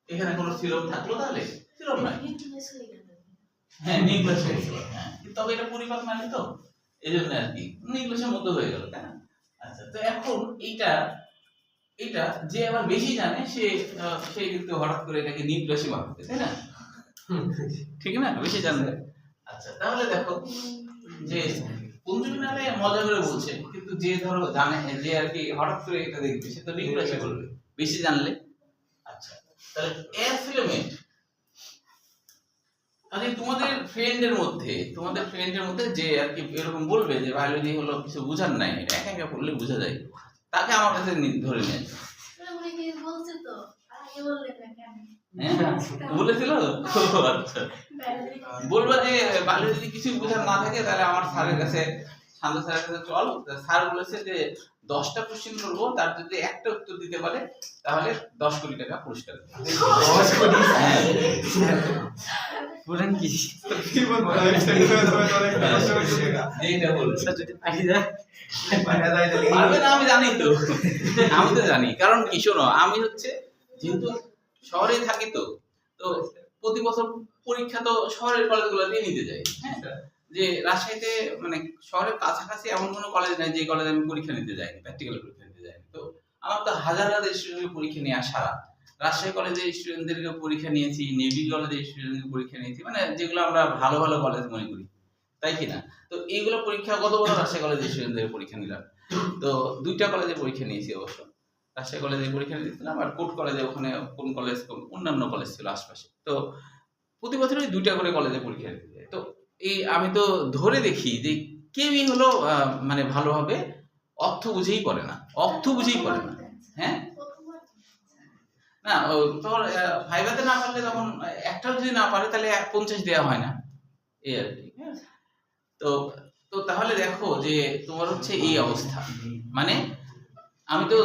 এখানে কোনো সিলোম থাকলো তাহলে সিলোম নাই। হ্যাঁ, নিউক্লিয়াস হয়ে গেল, হ্যাঁ, তবে এটা পরিপাক মানে তো এই জন্য আর কি নিউক্লিয়াসের মধ্যে হয়ে গেল, তাই না? আচ্ছা, তো এখন এটা যে আবার বেশি জানে সে কিন্তু হঠাৎ করে এটাকে নিউক্লিয়াসই ভাববে, তাই না? ঠিক না, বেশি জানবে। আচ্ছা, তাহলে দেখো যে কুঞ্জবিনালে মজা করে বলছে, কিন্তু যে ধরো জানে, যে আর কি হঠাৎ করে এটা দেখবে, সে তো নিউক্লিয়াসে বলবে বেশি জানলে। আচ্ছা, তাহলে অ্যাফিলিয়েট, আচ্ছা, তোমাদের ফ্রেন্ডের মধ্যে যে আর কি এরকম বলবে যে বায়োলজি হলো কিছু বুঝার নাই, এটা একা একা পড়লে বোঝা যায়, তাকে আমার কাছে ধরে নিয়ে আসবে। বলেছিল? আচ্ছা, বলবা যে বায়োলজি কিছু বুঝার না থাকে, তাহলে আমার স্যারের কাছে, শান্ত স্যারের কাছে চল। স্যার বলেছে যে 10টা কোশ্চেন করবো, তার যদি একটা উত্তর দিতে পারে তাহলে 10 কোটি টাকা পুরস্কার। 10 কোটি? বলেন কি? কি বলবো? এইটা বলছে যদি পাই যায়, পারবে না, আমি জানি তো, আমি তো জানি। কারণ কি, শোনো, আমি হচ্ছে যেহেতু শহরে থাকি, তো প্রতি বছর পরীক্ষা তো শহরের কলেজগুলো দিয়ে নিতে যাই। হ্যাঁ, যে রাজশাহীতে মানে শহরের কাছাকাছি এমন কোনো কলেজ নাই যে কলেজে আমি পরীক্ষা নিতে যাইনি, প্র্যাকটিক্যাল পরীক্ষা নিতে যাইনি। তো আমার তো হাজার হাজার স্টুডেন্টের পরীক্ষা নিয়ে আসা, রাজশাহী কলেজের স্টুডেন্টদেরকে পরীক্ষা নিয়েছি, নেভি কলেজের স্টুডেন্টদের পরীক্ষা নিয়েছি, মানে যেগুলো আমরা ভালো ভালো কলেজ মনে করি, তাই কিনা? তো এইগুলো পরীক্ষা গত বছর রাজশাহী কলেজের স্টুডেন্টদের পরীক্ষা নিলাম। তো 2টা কলেজে পরীক্ষা নিয়েছি অবশ্য, রাজশাহী কলেজে পরীক্ষা নিয়েছিলাম, আর কোর্ট কলেজে, ওখানে কোন কলেজ, অন্যান্য কলেজ ছিল আশপাশে। তো প্রতি বছরই 2টা করে কলেজে পরীক্ষা দিতে যায়। তো এই আমি তো ধরে দেখি যে কেউই হলো মানে ভালোভাবে অর্থ বুঝেই পড়ে না, হ্যাঁ না, তোর ভাইভাতে না পারলে তখন একটা যদি না পারে তাহলে 50 দেওয়া হয় না, এই আর কি। তো তো তাহলে দেখো যে তোমার হচ্ছে এই অবস্থা, মানে আমি তো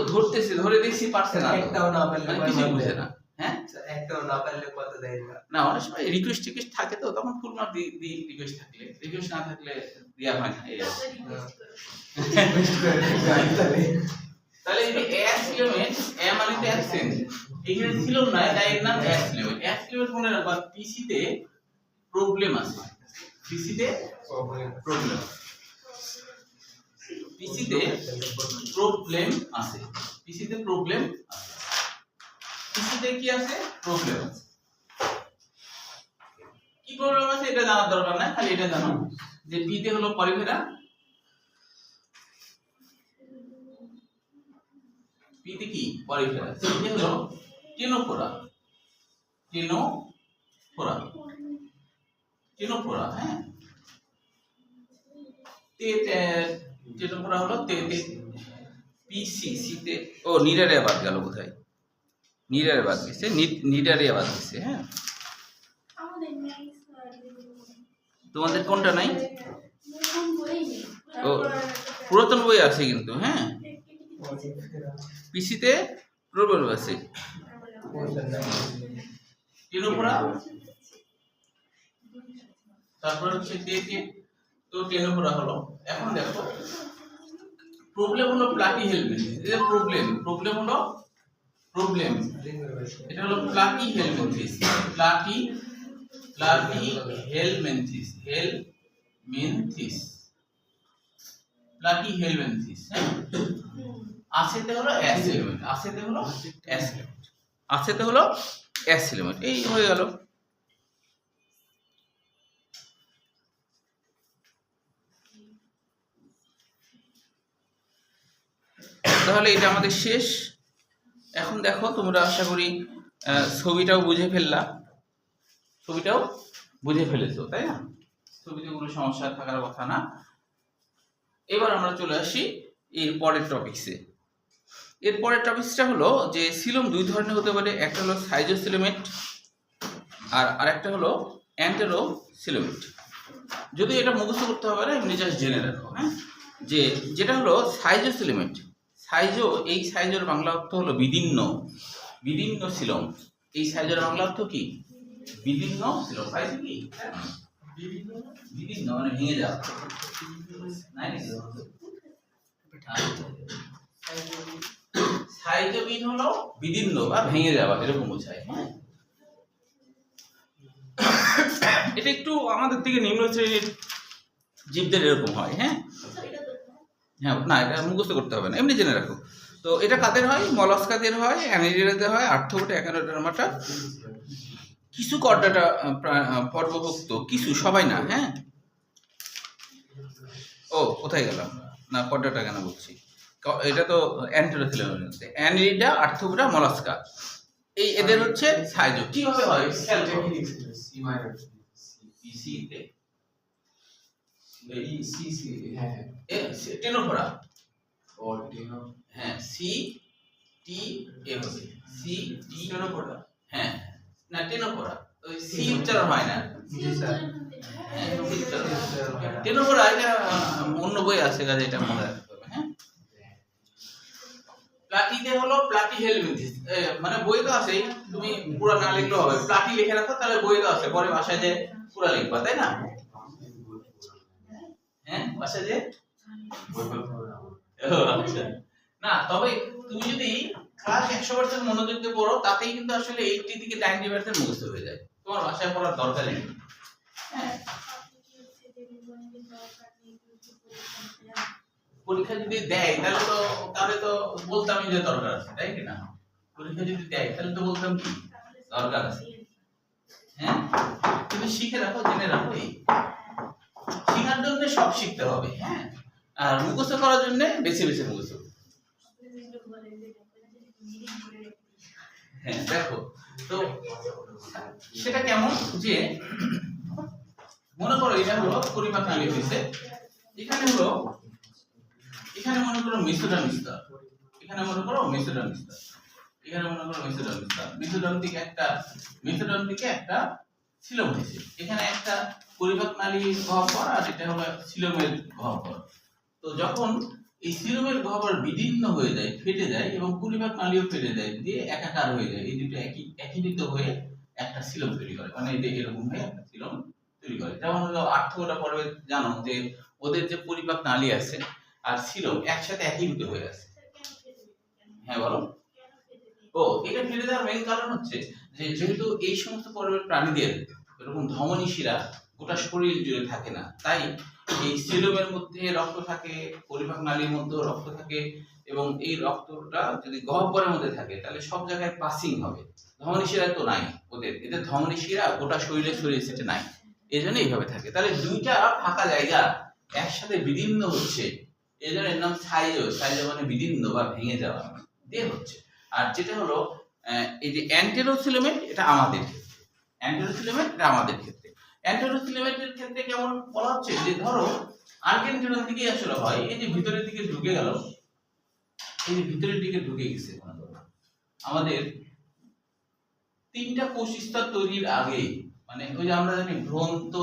ধরে দেখছি পারছে না, একটাও না পারলে কিছু বুঝে না। হ্যাঁ, একটাও না পারলে কত দেয় না, অনেক সময় রিকোয়েস্ট থাকে, তো তখন ফুল মার্ক দিই, রিকোয়েস্ট না থাকলে দেওয়া হয় না, এই আর কি। তাহলে এই যে অ্যাক্সিলোমেট, এ মানে তো অ্যাবসেন্ট, এখানে ছিল না, তাই এর নাম অ্যাক্সিলোমেট। অ্যাক্সিলোমেট মনে রাখবা, পিসিতে প্রবলেম আছে, পিসিতে প্রবলেম আছে, পিসিতে কি আছে? প্রবলেম আছে। কি প্রবলেম আছে এটা জানার দরকার নাই, খালি এটা জানো যে পিতে হলো পলিফেরা, পিতে কি পলিফেরা, সিতে হলো টেনোফোরা, হ্যাঁ, টেনোফোরা হলো পিসি, সিতে ও নিডারিয়া বাদ গেল কোথায়, নিডারিয়া বাদ গেছে, নিডারিয়া বাদ গেছে। হ্যাঁ, তোমাদের কোনটা নাই? ও, পুরাতন বই আছে কিন্তু, হ্যাঁ, পিসিতে প্রবলেম আছে, টেনোফোরা, তারপর হচ্ছে তো টেনোফোরা হলো। এখন দেখো প্রবলেম হলো প্লাটি হেলমিনথিস, এটা প্রবলেম এটা হলো প্লাটি হেলমিনথিস, হ্যাঁ, আছেতে হলো অ্যাসিলোমেট, এই হয়ে গেল। তাহলে এটা আমাদের শেষ। এখন দেখো তোমরা আশা করি ছবিটাও বুঝে ফেলেছো, তাই না? ছবিতে কোনো সমস্যা থাকার কথা না। এবার আমরা চলে আসি এর পরের টপিকসে। এর পরের টপিকসটা হলো যে সিলোম দুই ধরনের হতে পারে, একটা হলো সাইজোসিলোমেট আর আরেকটা হলো অ্যান্টেরোসিলোমেট। যদি এটা মুখস্থ করতে হবে না, এমনি জাস্ট জেনে রাখো, হ্যাঁ, যে যেটা হলো সাইজোসিলোমেট, এই সাইজের বাংলা অর্থ হলো বিদীর্ণ সিলোম। এই সাইজের বাংলা অর্থ কি? বিদীর্ণ সিলোম। পাইছে কি? বিদীর্ণ মানে ভেঙে যাওয়া। সাইজোবিন হলো বিদীর্ণ বা ভেঙে যাওয়া, এরকম বোঝায়। হ্যাঁ, এটা একটু আমাদের থেকে নিম্ন শ্রেণীর জীবদের এরকম হয়। হ্যাঁ হ্যাঁ, না এটা মুখস্থ করতে হবে না, এমনি জেনে রাখো। তো এটা কাদের হয়? মলাস্কাদের হয়, অ্যানিলিডাদের হয়, আর্থ্রোপোডা, একানোডার্মাটা, কিছু কর্ডাটা পর্বভুক্ত, কিছু, সবাই না। হ্যাঁ, ও কোথায় গেলাম, না কর্ডাটা কেন বলছি, এটা তো অ্যান্টেরোসিলোমের মধ্যে অ্যানিলিডা, আর্থ্রোপোডা, মলাস্কা, এই এদের হচ্ছে সাইজো। কিভাবে হয়? টেনোফোরা, হ্যাঁ, সি টি এ হবে, সি টি টেনোফোরা, হ্যাঁ, না টেনোফোরা ওই সি উচ্চারণ হয় না, টেনোফোরা এটা অন্য বই আছে, কাজে এটা মনে রাখতে হবে। হ্যাঁ, প্লাটিতে হলো প্লাটিহেলমিনথিস, মানে বই তো আছে, তুমি পুরো না লিখলেও হবে, প্লাটি লিখে রাখো, তাহলে বই তো আছে, পরে বাসায় যে পুরো লিখবা, তাই না? হ্যাঁ, বাসায় যে আচ্ছা না, তবে তুমি যদি ক্লাস 100% মনোযোগ দিয়ে পড়ো, তাতেই কিন্তু আসলে 80 থেকে 90% মুখস্থ হয়ে যায়, তোমার বাসায় পড়ার দরকারই নেই। হ্যাঁ, পরীক্ষা যদি দেয় তাহলে তো বলতামই যে দরকার আছে, তাই কি না? পরীক্ষা যদি দেয় তাহলে তো বলতাম কি দরকার আছে। হ্যাঁ, তুমি শিখে রাখো, জেনে রাখো, এই শিখার জন্য সব শিখতে হবে। হ্যাঁ, আর মুখস্থ করার জন্য বেশি বেশি মুখস্থ। হ্যাঁ, দেখো তো সেটা কেমন, যে মনে করো এটা হলো পরিমাপ নালী হয়েছে, এখানে মনে করো মেসোডার্ম স্তর, এখানে মনে করো মেসোডার্ম স্তর, এখানে মনে করো মেসোডার্ম স্তর, মেসোডার্ম থেকে একটা সিলোম হয়েছে, এখানে একটা পরিপাক নালী গহ্বর, আর এটা হলো সিলোমের গহ্বর। তো যখন এই সিলোমের গহ্বর বিদীর্ণ হয়ে যায়, ফেটে যায়, এবং পরিপাক নালীও ফেটে যায়, দিয়ে একাকার হয়ে যায়, এই দুটো একীভূত হয়ে একটা সিলোম তৈরি করে, মানে এই এরকম হয়ে একটা সিলোম তৈরি করে। যেমন হলো আর্থ্রোপোডা পর্বে জানো যে ওদের যে পরিপাক নালী আছে আর সিলোম একসাথে একীভূত হয়ে আছে। হ্যাঁ বলো। ও, এটা ফেটে যাওয়ার মেইন কারণ হচ্ছে যে যেহেতু এই সমস্ত পর্বের প্রাণীদের এরকম ধমনী শিরা গোটা শরীর জুড়ে থাকে না, তাই এই সিলোমের মধ্যে রক্ত থাকে, পরিপাক নালীর মধ্যে রক্ত থাকে, এবং এই রক্তটা যদি গহ্বরের মধ্যে থাকে তাহলে সব জায়গায় পাসিং হবে। ধমনী শিরা তো নাই এদের ধমনী শিরা গোটা শরীরে ছড়িয়ে ছিটে নাই, এই জন্য এইভাবে থাকে। তাহলে দুইটা ফাঁকা জায়গা একসাথে বিদীর্ণ হচ্ছে, এই জন্য এর নাম সাইজো মানে বিদীর্ণ বা ভেঙে যাওয়া দিয়ে হচ্ছে। আর যেটা হলো এই যে অ্যান্টেরোসিলোমেট, এটা আমাদের ক্ষেত্রে অ্যান্টেরোসিলোমেটের ক্ষেত্রে কেমন বলা হচ্ছে, যে ধরো আর্কেনটেরন দিকে আসলে হয়, এই যে ভিতরের দিকে ঢুকে গেল, এই যে ভিতরের দিকে ঢুকে গেছে, আমাদের তিনটা কোষ স্তর তৈরির আগে, মানে ওই যে আমরা জানি ভ্রূণ তো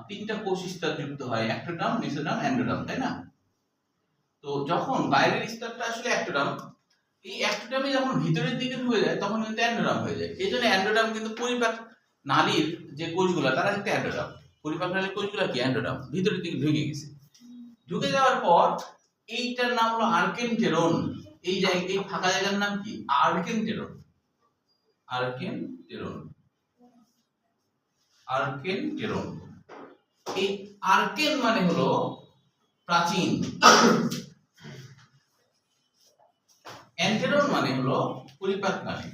তিনটা কোষ স্তর যুক্ত হয়, অ্যাক্টোডার্ম, মেসোডার্ম, অ্যান্ডোডার্ম, তাই না? তো যখন বাইরের স্তরটা আসলে অ্যাক্টোডার্ম, এই অ্যাক্টোডার্মে যখন ভিতরের দিকে ঢুকে যায় তখন কিন্তু অ্যান্ডোডার্ম হয়ে যায়। এই জন্য অ্যান্ডোডার্ম কিন্তু পরিপাক নালীর যে কোষগুলো তারা কিন্তু অ্যান্ডোডার্ম, পরিপাক নালীর কোষগুলো কি অ্যান্ডোডার্ম, ভিতরের দিকে ঢুকে গেছে। ঢুকে যাওয়ার পর এইটার নাম হলো আর্কেনটেরন, এই ফাঁকা জায়গার নাম কি আর্কেনটেরন। এই আর্কেন মানে হলো প্রাচীন, অ্যান্টেরন মানে হলো পরিপাক নালী,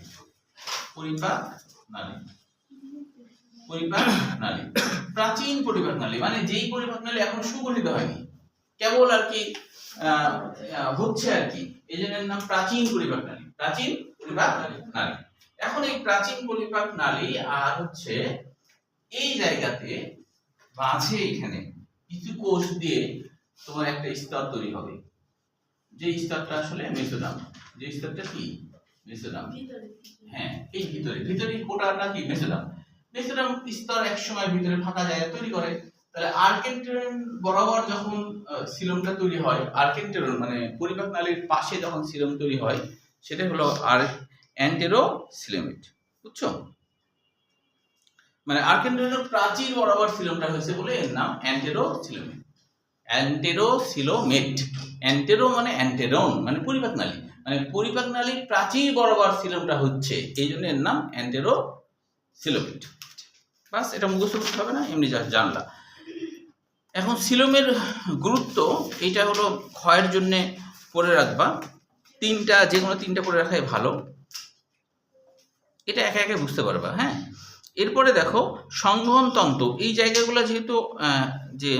প্রাচীন পরিপাক নালী, মানে যেই পরিপাক নালী এখন সুগঠিত হয়নি, কেবল আর কি হচ্ছে আর কি, এই জন্য এর নাম প্রাচীন পরিপাক নালী। প্রাচীন পরিপাক নালী। এখন এই প্রাচীন পরিপাক নালী আর হচ্ছে এই জায়গাতে মাঝে এখানে কিছু কোষ দিয়ে তোমার একটা স্তর তৈরি হবে, যে স্তরটা আসলে মেসোডার্ম। যে স্তরটা কি মেসোডার্ম। হ্যাঁ, এই ভিতরে কোটাটা কি মেসোডার্ম। মেসোডার্ম স্তর এক সময় ভিতরে ফাঁকা জায়গা তৈরি করে। তাহলে আর্কেন্টেরন বরাবর যখন সিলোমটা তৈরি হয়, আর্কেন্টেরন মানে পরিপাক নালীর পাশে যখন সিলোম তৈরি হয়, সেটা হলো আর অ্যান্টেরোসিলোমেট। বুঝছো? মানে আর্কেন্টেরনের প্রাচীর বরাবর সিলোমটা হয়েছে বলে এর নাম অ্যান্টেরোসিলোমেট। অ্যান্টেরোসিলোমেট। অ্যান্টেরো মানে অ্যান্টেরন মানে পরিপাক নালী, মানে পরিপাক নালীর প্রাচীর বরাবর সিলোমটা হচ্ছে, এই জন্য এর নাম অ্যান্টেরোসিলোমেট। বাস, এটা মুখস্থ করতে হবে না, এমনি জানলা। এখন সিলোমের গুরুত্ব এইটা হলো ক্ষয়ের জন্য পড়ে রাখবা। যে কোনো তিনটা পড়ে রাখাই ভালো, এটা একে একে বুঝতে পারবা। হ্যাঁ, এরপরে দেখো সংবহন তন্ত্র। এই জায়গাগুলো যেহেতু যে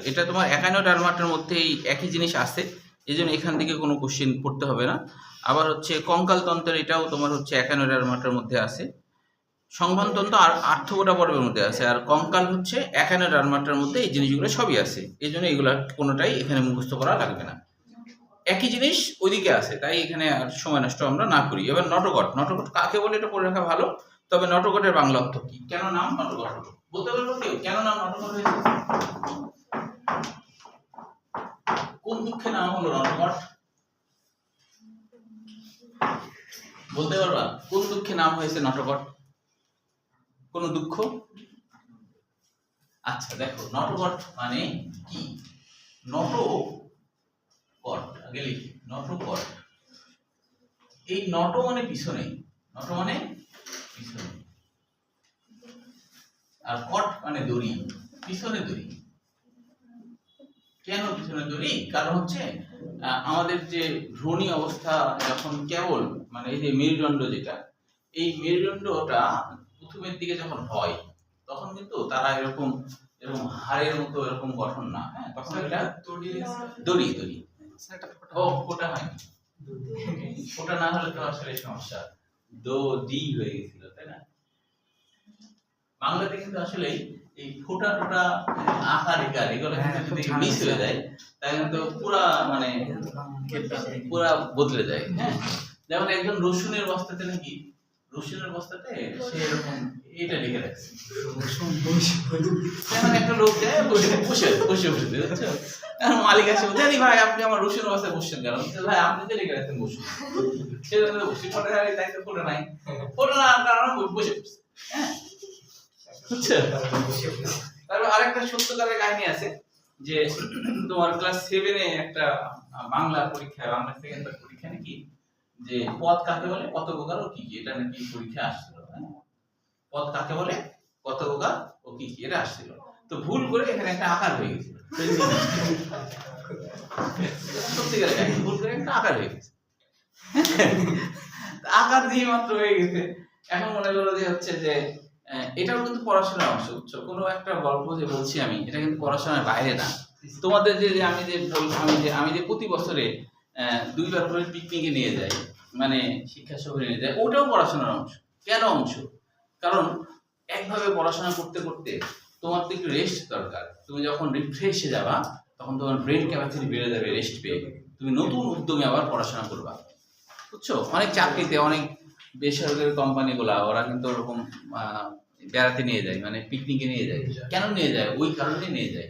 এটা তোমার একাইনোডার্মাটার মধ্যে এই একই জিনিস আছে, এই জন্য এখান থেকে কোনো কোশ্চেন পড়তে হবে না। আবার হচ্ছে কঙ্কাল তন্ত্রের, এটাও তোমার হচ্ছে একাইনোডার্মাটার মধ্যে আছে। সংবহন তন্ত্র আর আর্থ্রোপোডা পর্বের মধ্যে আছে, আর কঙ্কাল হচ্ছে একাইনোডার্মাটার মধ্যে। এই জিনিসগুলো সবই আছে, এই জন্য এগুলো কোনোটাই এখানে মুখস্থ করা লাগবে না। একই জিনিস ওইদিকে আছে, তাই এখানে আর সময় নষ্ট আমরা না করি। এবার নটকট। নটকট কাকে বলে এটা পড়ে রাখা ভালো। তবে নটকটের বাংলা অর্থ কি, কেন নাম নটকট হলো বলতে পারবো কেউ? কেন নাম নটকট হয়েছে? কোন দুঃখে নাম হলো নটকট বলতে পারবা? কোন দুঃখে নাম হয়েছে নটকট? কোন দুঃখ? আচ্ছা দেখো, নটকট মানে কি? নটকট আগে লিখি, নটকট। এই নট মানে পিছনে, নট মানে পিছনে, আর কট মানে দড়ি, পিছনে দড়ি। কেন পিছনে দড়ি? কারণ হচ্ছে আমাদের যে ভ্রূণী অবস্থা যখন কেবল মানে এই যে মেরুদণ্ড, যেটা এই মেরুদণ্ডটা প্রথমের দিকে যখন হয়, তখন কিন্তু তারা এরকম হাড়ের মতো এরকম গঠন না। হ্যাঁ, তখন এটা দড়ি। ও ফোটা হয়, ফোটা না হলে তো আসলে সমস্যা, ডি হয়ে গেছিল, তাই না? বাংলাতে কিন্তু আসলে এই ফোটা আকার এগুলো যদি মিস হয়ে যায়, তাহলে কিন্তু পুরা বদলে যায়। হ্যাঁ, যেমন একজন রসুনের বস্তাতে নাকি, রসুনের বস্তাতে সে এরকম এটা লিখে রাখছে, একটা লোক যায় বসে বুঝছো, মালিক আসে বলছে, আরে ভাই আপনি আমার রসুনের বস্তায় বসছেন কেন? ভাই আপনি যে লিখে রাখছেন বসুন, সে বসে ফোটা দায়িত্ব ফোটা নাই, ফোটা না কারণ বসে পড়ছে। হ্যাঁ, তারপর আরেকটা সত্যকারের কাহিনী আছে, যে তোমার ক্লাস 7-এ একটা বাংলা পরীক্ষা, বাংলা সেকেন্ড পরীক্ষা নাকি, যে পদ কাকে বলে, কত প্রকার ও কি কি, এটা নাকি পরীক্ষা আসছিল। পদ কাকে বলে, কত প্রকার ও কি কি, এটা আসছিল। তো ভুল করে এখানে একটা আকার হয়ে গেছিল, সত্যিকারের কাহিনী, ভুল করে একটা আকার হয়ে গেছে। আকার দিয়ে মাত্র হয়ে গেছে। এখন মনে করো যে হচ্ছে যে এটাও কিন্তু পড়াশোনার অংশ। বুঝছো, কোনো একটা গল্প যে বলছি আমি, এটা কিন্তু পড়াশোনার বাইরে না। তোমাদের যে আমি যে প্রতি বছরে 2বার করে পিকনিকে নিয়ে যাই, মানে শিক্ষা সফরে নিয়ে যাই, ওটাও পড়াশোনার অংশ। কেন অংশ? কারণ একভাবে পড়াশোনা করতে করতে তোমার তো একটু রেস্ট দরকার। তুমি যখন রিফ্রেশে যাবা, তখন তোমার ব্রেন ক্যাপাসিটি বেড়ে যাবে রেস্ট পেয়ে, তুমি নতুন উদ্যমে আবার পড়াশোনা করবা। বুঝছো, অনেক চাকরিতে, অনেক বেসরকারি কোম্পানিগুলা ওরা কিন্তু ওরকম বেড়াতে নিয়ে যায়, মানে পিকনিকে নিয়ে যায়। কেন নিয়ে যায়? ওই কারণে নিয়ে যায়।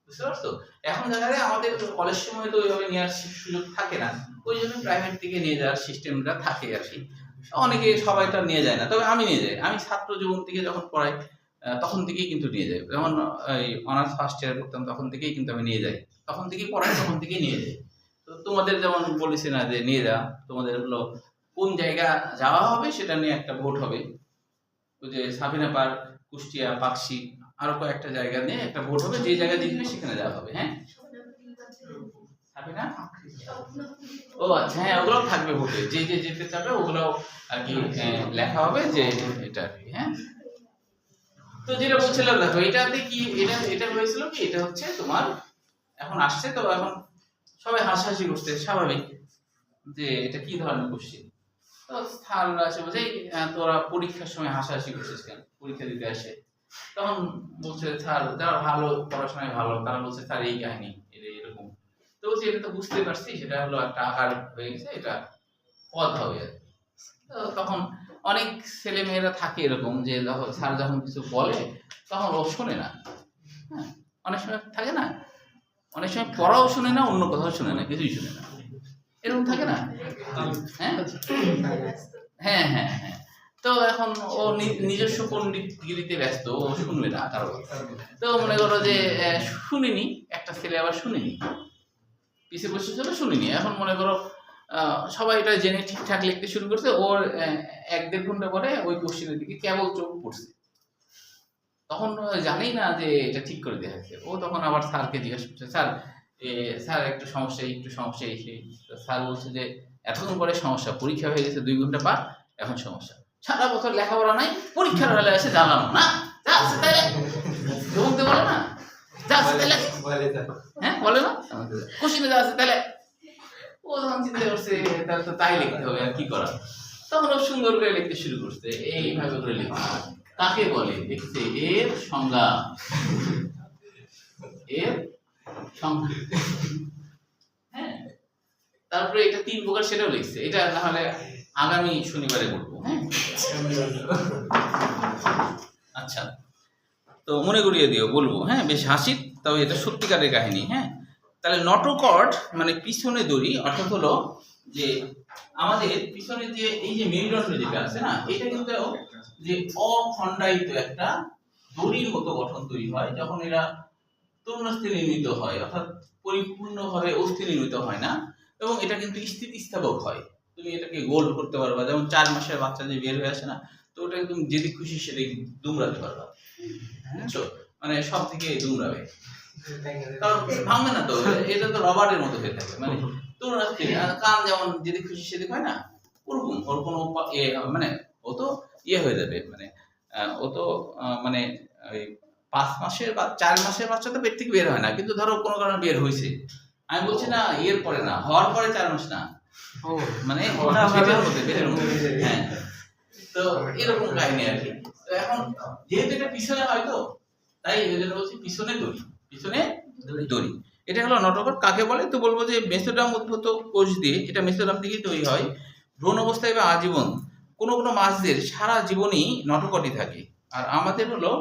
বুঝতে পারছো? এখন দেখা যায় আমাদের কলেজ সময় তো ওইভাবে নেওয়ার সুযোগ থাকে না, ওই জন্য প্রাইভেট থেকে নিয়ে যাওয়ার সিস্টেমটা থাকে আর কি। অনেকে সবাইটা নিয়ে যায় না, তবে আমি নিয়ে যাই। আমি ছাত্র জীবন থেকে যখন পড়াই তখন থেকেই কিন্তু নিয়ে যাই। যখন অনার্স ফার্স্ট ইয়ার করতাম তখন থেকেই কিন্তু আমি নিয়ে যাই, তখন থেকেই পড়াই, তখন থেকেই নিয়ে যাই। তো তোমাদের যেমন বলেছি না যে নিয়ে যা, তোমাদের হলো কোন জায়গা যাওয়া হবে সেটা নিয়ে একটা ভোট হবে। ওই যে সাবিনা পার্ক, কুষ্টিয়া, পাকশি, আরো কয়েকটা জায়গা নিয়ে একটা ভোট হবে, যে জায়গা জিতবে সেখানে যাওয়া হবে। হ্যাঁ, সাবিনা, ও আচ্ছা, হ্যাঁ, ওগুলো থাকবে ভোটে, যে যে যেতে চাবে ওগুলো আর কি লেখা হবে যে এটা আর কি। হ্যাঁ, তো যেটা বলছিলাম দেখো, এটাতে কি এটা হয়েছিল কি, এটা হচ্ছে তোমার এখন আসছে তো এখন সবাই হাসাহাসি করছে, স্বাভাবিক যে এটা কি ধরনের কোশ্চেন। তো স্যাররা এসে বলছে "এই, তোরা পরীক্ষার সময় হাসাহাসি করছিস কেন, পরীক্ষা দিতে আসে?" তখন বলছে স্যার, যারা ভালো পড়াশোনায় ভালো তারা বলছে স্যার এই কাহিনী এরকম। তো বলছি এটা তো বুঝতে পারছি, সেটা হলো একটা আকার হয়ে গেছে, এটা পদ হবে আর কি। তো তখন অনেক ছেলে মেয়েরা থাকে এরকম যে স্যার যখন কিছু বলে তখন ও শোনে না। হ্যাঁ, অনেক সময় থাকে না, অনেক সময় পড়াও শুনে না, অন্য কথাও শুনে না, কিছুই শুনে না, এরকম থাকে না? হ্যাঁ হ্যাঁ হ্যাঁ হ্যাঁ। তো এখন ও নিজস্ব পণ্ডিতগিরিতে ব্যস্ত, ও শুনবে না কারো কথা। তো মনে করো যে শুনিনি, একটা ছেলে আবার শুনিনি, পিছিয়ে বসে ছিল শুনিনি। এখন মনে করো সবাই এটা জেনে ঠিকঠাক লিখতে শুরু করছে, ওর 1-1.5 ঘন্টা পরে ওই কোশ্চেনের দিকে কেবল চোখ পড়ছে। তখন জানেই না যে এটা ঠিক করে দেওয়া হয়েছে। ও তখন আবার স্যারকে জিজ্ঞাসা করছে, স্যার স্যার একটু সমস্যা এই সেই। তো স্যার বলছে যে এতক্ষণ পরে সমস্যা, পরীক্ষা হয়ে গেছে 2 ঘন্টা পর, এখন সমস্যা। সারা বছর লেখাপড়া নাই, পরীক্ষার হলে এসে জানলাম না, যা আছে তাইলে বলতে বলে না, যা আছে তাইলে, হ্যাঁ বলে না, কোশ্চেনে যা আছে তাইলে। ও যখন চিন্তা করছে তাহলে তো তাই লিখতে হবে, আর কি করা। তখন ও সুন্দর করে লিখতে শুরু করছে, এইভাবে করে লিখছে। কাকে বলে দেখছে, এর সংজ্ঞা, এর সংজ্ঞা। হ্যাঁ, তারপরে এটা 3 প্রকার সেটাও লিখছে। এটা না হলে আগামী শনিবারে করবো। হ্যাঁ আচ্ছা, তো মনে করিয়ে দিও, বলবো। হ্যাঁ, বেশ হাসির, তবে এটা সত্যিকারের কাহিনী। হ্যাঁ, তাহলে নটোকর্ড মানে পিছনে দড়ি, অর্থাৎ হলো যে আমাদের পিছনে যে এই যে মেরুদণ্ড যেটা আছে না, এটা কিন্তু যে অখণ্ডায়িত একটা দড়ির মতো গঠন তৈরি হয় যখন এরা তরুণাস্থি নির্মিত হয়, অর্থাৎ পরিপূর্ণভাবে অস্থি নির্মিত হয় না, এবং এটা কিন্তু স্থিতিস্থাপক হয়। তুমি এটাকে গোল করতে পারবা, যেমন 4 মাসের বাচ্চা যে বের হয়ে আসে না, তো ওটাকে তুমি যেদিক খুশি সেদিক দুমড়াতে পারবা, বুঝছো? মানে সব থেকে দুমড়াবে, কারণ ভাঙবে না তো, এটা তো রবারের মতো হয়ে থাকে। মানে তরুণাস্থি কান যেমন যেদিক খুশি সেদিক হয় না, ওরকম ওর কোনো মানে ও তো হয়ে যাবে, মানে ও তো মানে ওই 5 মাসের বা 4 মাসের বাচ্চা তো পেট থেকে বের হয় না, কিন্তু ধরো কোনো কারণে বের হয়েছে, আমি বলছি না এর পরে না, হওয়ার পরে 4 মাস না, মানে পেটের মধ্যে। হ্যাঁ, তো এরকম কাহিনী আর কি। তো এখন যেহেতু এটা পিছনে হয়, তো তাই এই জন্য বলছি পিছনে দড়ি। এটা হলো নটোকর্ড। কাকে বলে? তো বলবো যে মেসোডার্ম উদ্ভূত কোষ দিয়ে, এটা মেসোডার্ম থেকেই তৈরি হয়। ভ্রূণ অবস্থায় বা আজীবন, কোনো মাছদের সারা জীবনই নটোকর্ডই থাকে। আর আমাদের হলো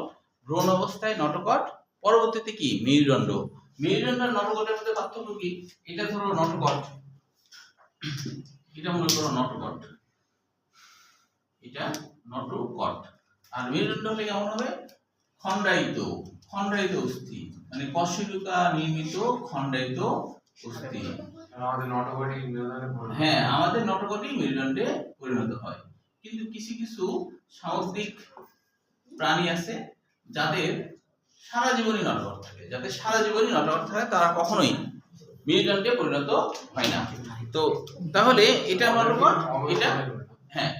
ভ্রূণ অবস্থায় নটোকর্ড, পরবর্তীতে কি মেরুদণ্ড। মেরুদণ্ড আর নটোকর্ডের মধ্যে পার্থক্য কি? এটা ধরো নটোকর্ড, এটা মনে করো নটোকর্ড, এটা নটোকর্ড। আর মেরুদণ্ড হলে কেমন হবে? খণ্ডায়িত অস্থি, মানে কশেলুকা নির্মিত খণ্ডায়িত অস্থি। হ্যাঁ, আমাদের নটোকর্ডই মেরুদণ্ডে পরিণত হয়। কিন্তু কিছু কিছু সামুদ্রিক প্রাণী আছে যাদের সারা জীবনই নটোকর্ড থাকে, তারা কখনোই মেরুদণ্ডে পরিণত হয় না। তো তাহলে এটা নটোকর্ড, এটা হ্যাঁ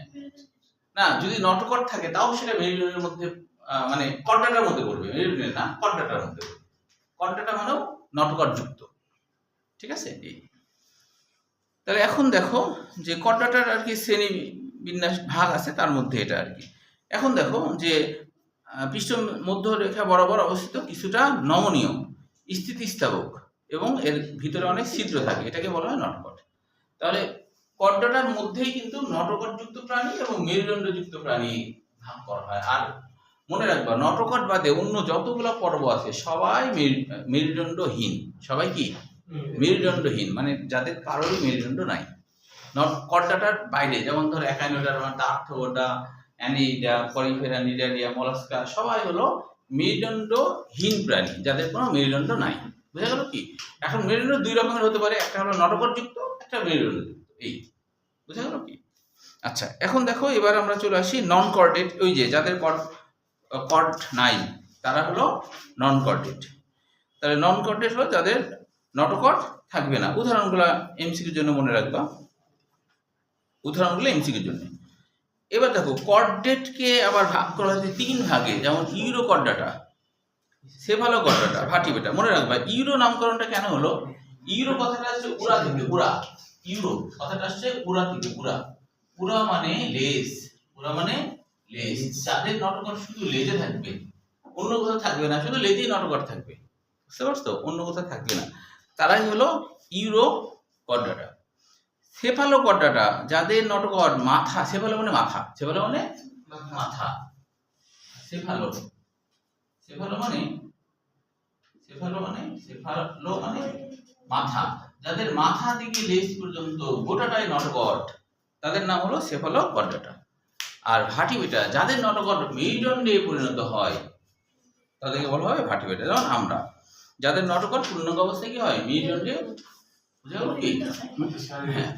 না, যদি নটোকর্ড থাকে তাও সেটা মেরুদণ্ডের মধ্যে, মানে কর্ডাটার মধ্যে পড়বে, মেরুদণ্ডে না, কর্ডাটার মধ্যে পড়বে। কর্ডাটা মানেও নটোকর্ড যুক্ত, ঠিক আছে? তাহলে এখন দেখো যে কর্ডাটার আর কি শ্রেণী বিন্যাস ভাগ আছে, তার মধ্যে এটা আর কি। এখন দেখো যে পৃষ্ঠ মধ্যরেখা বরাবর অবস্থিত, কিছুটা নমনীয়, স্থিতিস্থাপক, এবং এর ভিতরে অনেক ছিদ্র থাকে, এটাকে বলা হয় নটোকর্ড। তাহলে কর্ডাটার মধ্যেই কিন্তু নটোকর্ডযুক্ত প্রাণী এবং মেরুদণ্ডযুক্ত প্রাণী ভাগ করা হয়। আর মনে রাখবা, নটোকর্ড বাদে অন্য যতগুলো পর্ব আছে সবাই মেরুদণ্ডহীন। সবাই কি মেরুদণ্ডহীন, মানে যাদের কারোরই মেরুদণ্ড নাই। কর্ডাটার বাইরে, যেমন ধর একাইনোডার্মা, আর্থ্রোপোডা, অ্যানিডা, পরিফেরা, নিডারিয়া, মলাস্কা, সবাই হলো মেরুদণ্ডহীন প্রাণী, যাদের কোনো মেরুদণ্ড নাই। বুঝা গেল কি? এখন মেরুদণ্ড 2 রকমের হতে পারে, একটা হলো নটোকর্ডযুক্ত, একটা মেরুদণ্ডযুক্ত। এই বুঝা গেল কি? আচ্ছা, এখন দেখো এবার আমরা চলে আসি নন কর্ডেট। ওই যে যাদের কর্ড নাই তারা হলো নন কর্ডেট। তাহলে নন কর্ডেট হলো যাদের নটোকর্ড থাকবে না। উদাহরণগুলো এমসিকিউর জন্য মনে রাখবা, জন্য। এবার দেখো কর্ডেটকে আবার ভাগ করা হয়েছে 3 ভাগে, যেমন ইউরোকর্ডাটা, সেফালোকর্ডাটা, ভার্টিব্রেটা। মনে রাখবা ইউরো নামকরণটা কেন হলো? ইউরো কথাটা আসছে উড়া থেকে, উড়া। ইউরো কথাটা আসছে উড়া থেকে, উড়া। উড়া মানে লেজ, উড়া মানে লেজ। যাদের নটকট শুধু লেজে থাকবে, অন্য কোথাও থাকবে না, শুধু লেজেই নটকট থাকবে, বুঝতে পারছো? অন্য কোথাও থাকবে না, তারাই হলো ইউরো কর্ডাটা। সেফালোকর্ডাটা যাদের নটকট মাথা, সেফালো মানে মাথা, সেফালো মানে মাথা, সেফালো, সেফালো মানে মাথা, যাদের মাথা থেকে লেজ পর্যন্ত গোটাটাই নটকট, তাদের নাম হলো সেফালোকর্ডাটা। আর ভার্টিব্রেটা যাদের নটকট মেরুদণ্ডে পরিণত হয়, তাদেরকে বলা হয় ভার্টিব্রেটা। যেমন আমরা, যাদের নটকট পূর্ণাঙ্গ অবস্থায় কি হয়? মেরুদণ্ডে, বুঝা গেল কি? হ্যাঁ,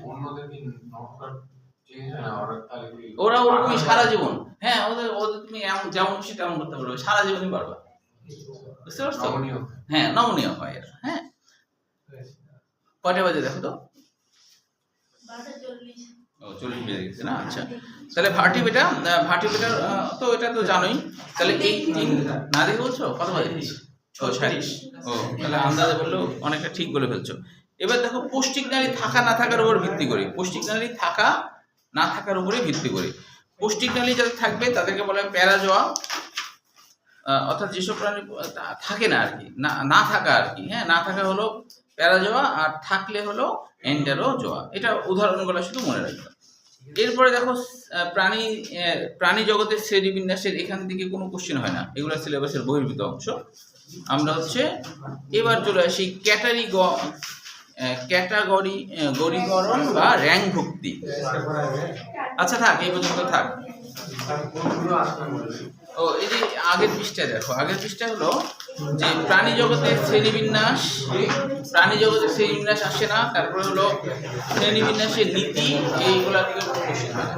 ওরা ওরকমই সারা জীবন। হ্যাঁ, ওদের ওদের তুমি যেমন খুশি তেমন করতে পারবে, সারা জীবনই পারবা, বুঝতে পারছো? হ্যাঁ, নমনীয় হয় এরা। হ্যাঁ, কয়টা বাজে দেখো তো? 40 বেজে গেছে না? আচ্ছা, তাহলে ভার্টিব্রেটা, ভার্টিব্রেটার তো এটা তো জানোই। তাহলে এই না দেখে বলছো কত বাজে? 6:30। ও, তাহলে আন্দাজে বললেও অনেকটা ঠিক বলে ফেলছো। এবার দেখো, পৌষ্টিক নালী থাকা না থাকার উপর ভিত্তি করে, পৌষ্টিক নালী থাকা না থাকার উপরে ভিত্তি করে, পৌষ্টিক নালী যাদের থাকবে তাদেরকে বলা হয় প্যারাজোয়া। অর্থাৎ যেসব প্রাণী থাকে না আর কি, না থাকা আর কি, হ্যাঁ, না থাকা হলো প্যারাজোয়া, আর থাকলে হলো এন্টেরোজোয়া। এটা উদাহরণগুলো শুধু মনে রাখবে। এরপরে দেখো, প্রাণী জগতের শ্রেণীবিন্যাসের এখান থেকে কোনো কোশ্চেন হয় না, এগুলো সিলেবাসের বহির্ভূত অংশ। আমরা হচ্ছে এবার চলে আসি ক্যাটাগরিকরণ বা র্যাঙ্ক ভুক্তি। আচ্ছা থাক, এই পর্যন্ত থাক। ও, এই যে আগের পৃষ্ঠায় দেখো, আগের পৃষ্ঠা হলো যে প্রাণী জগতের শ্রেণীবিন্যাস আসে না, তারপরে হলো শ্রেণীবিন্যাসের নীতি, এইগুলা থেকে কোশ্চেন হয় না।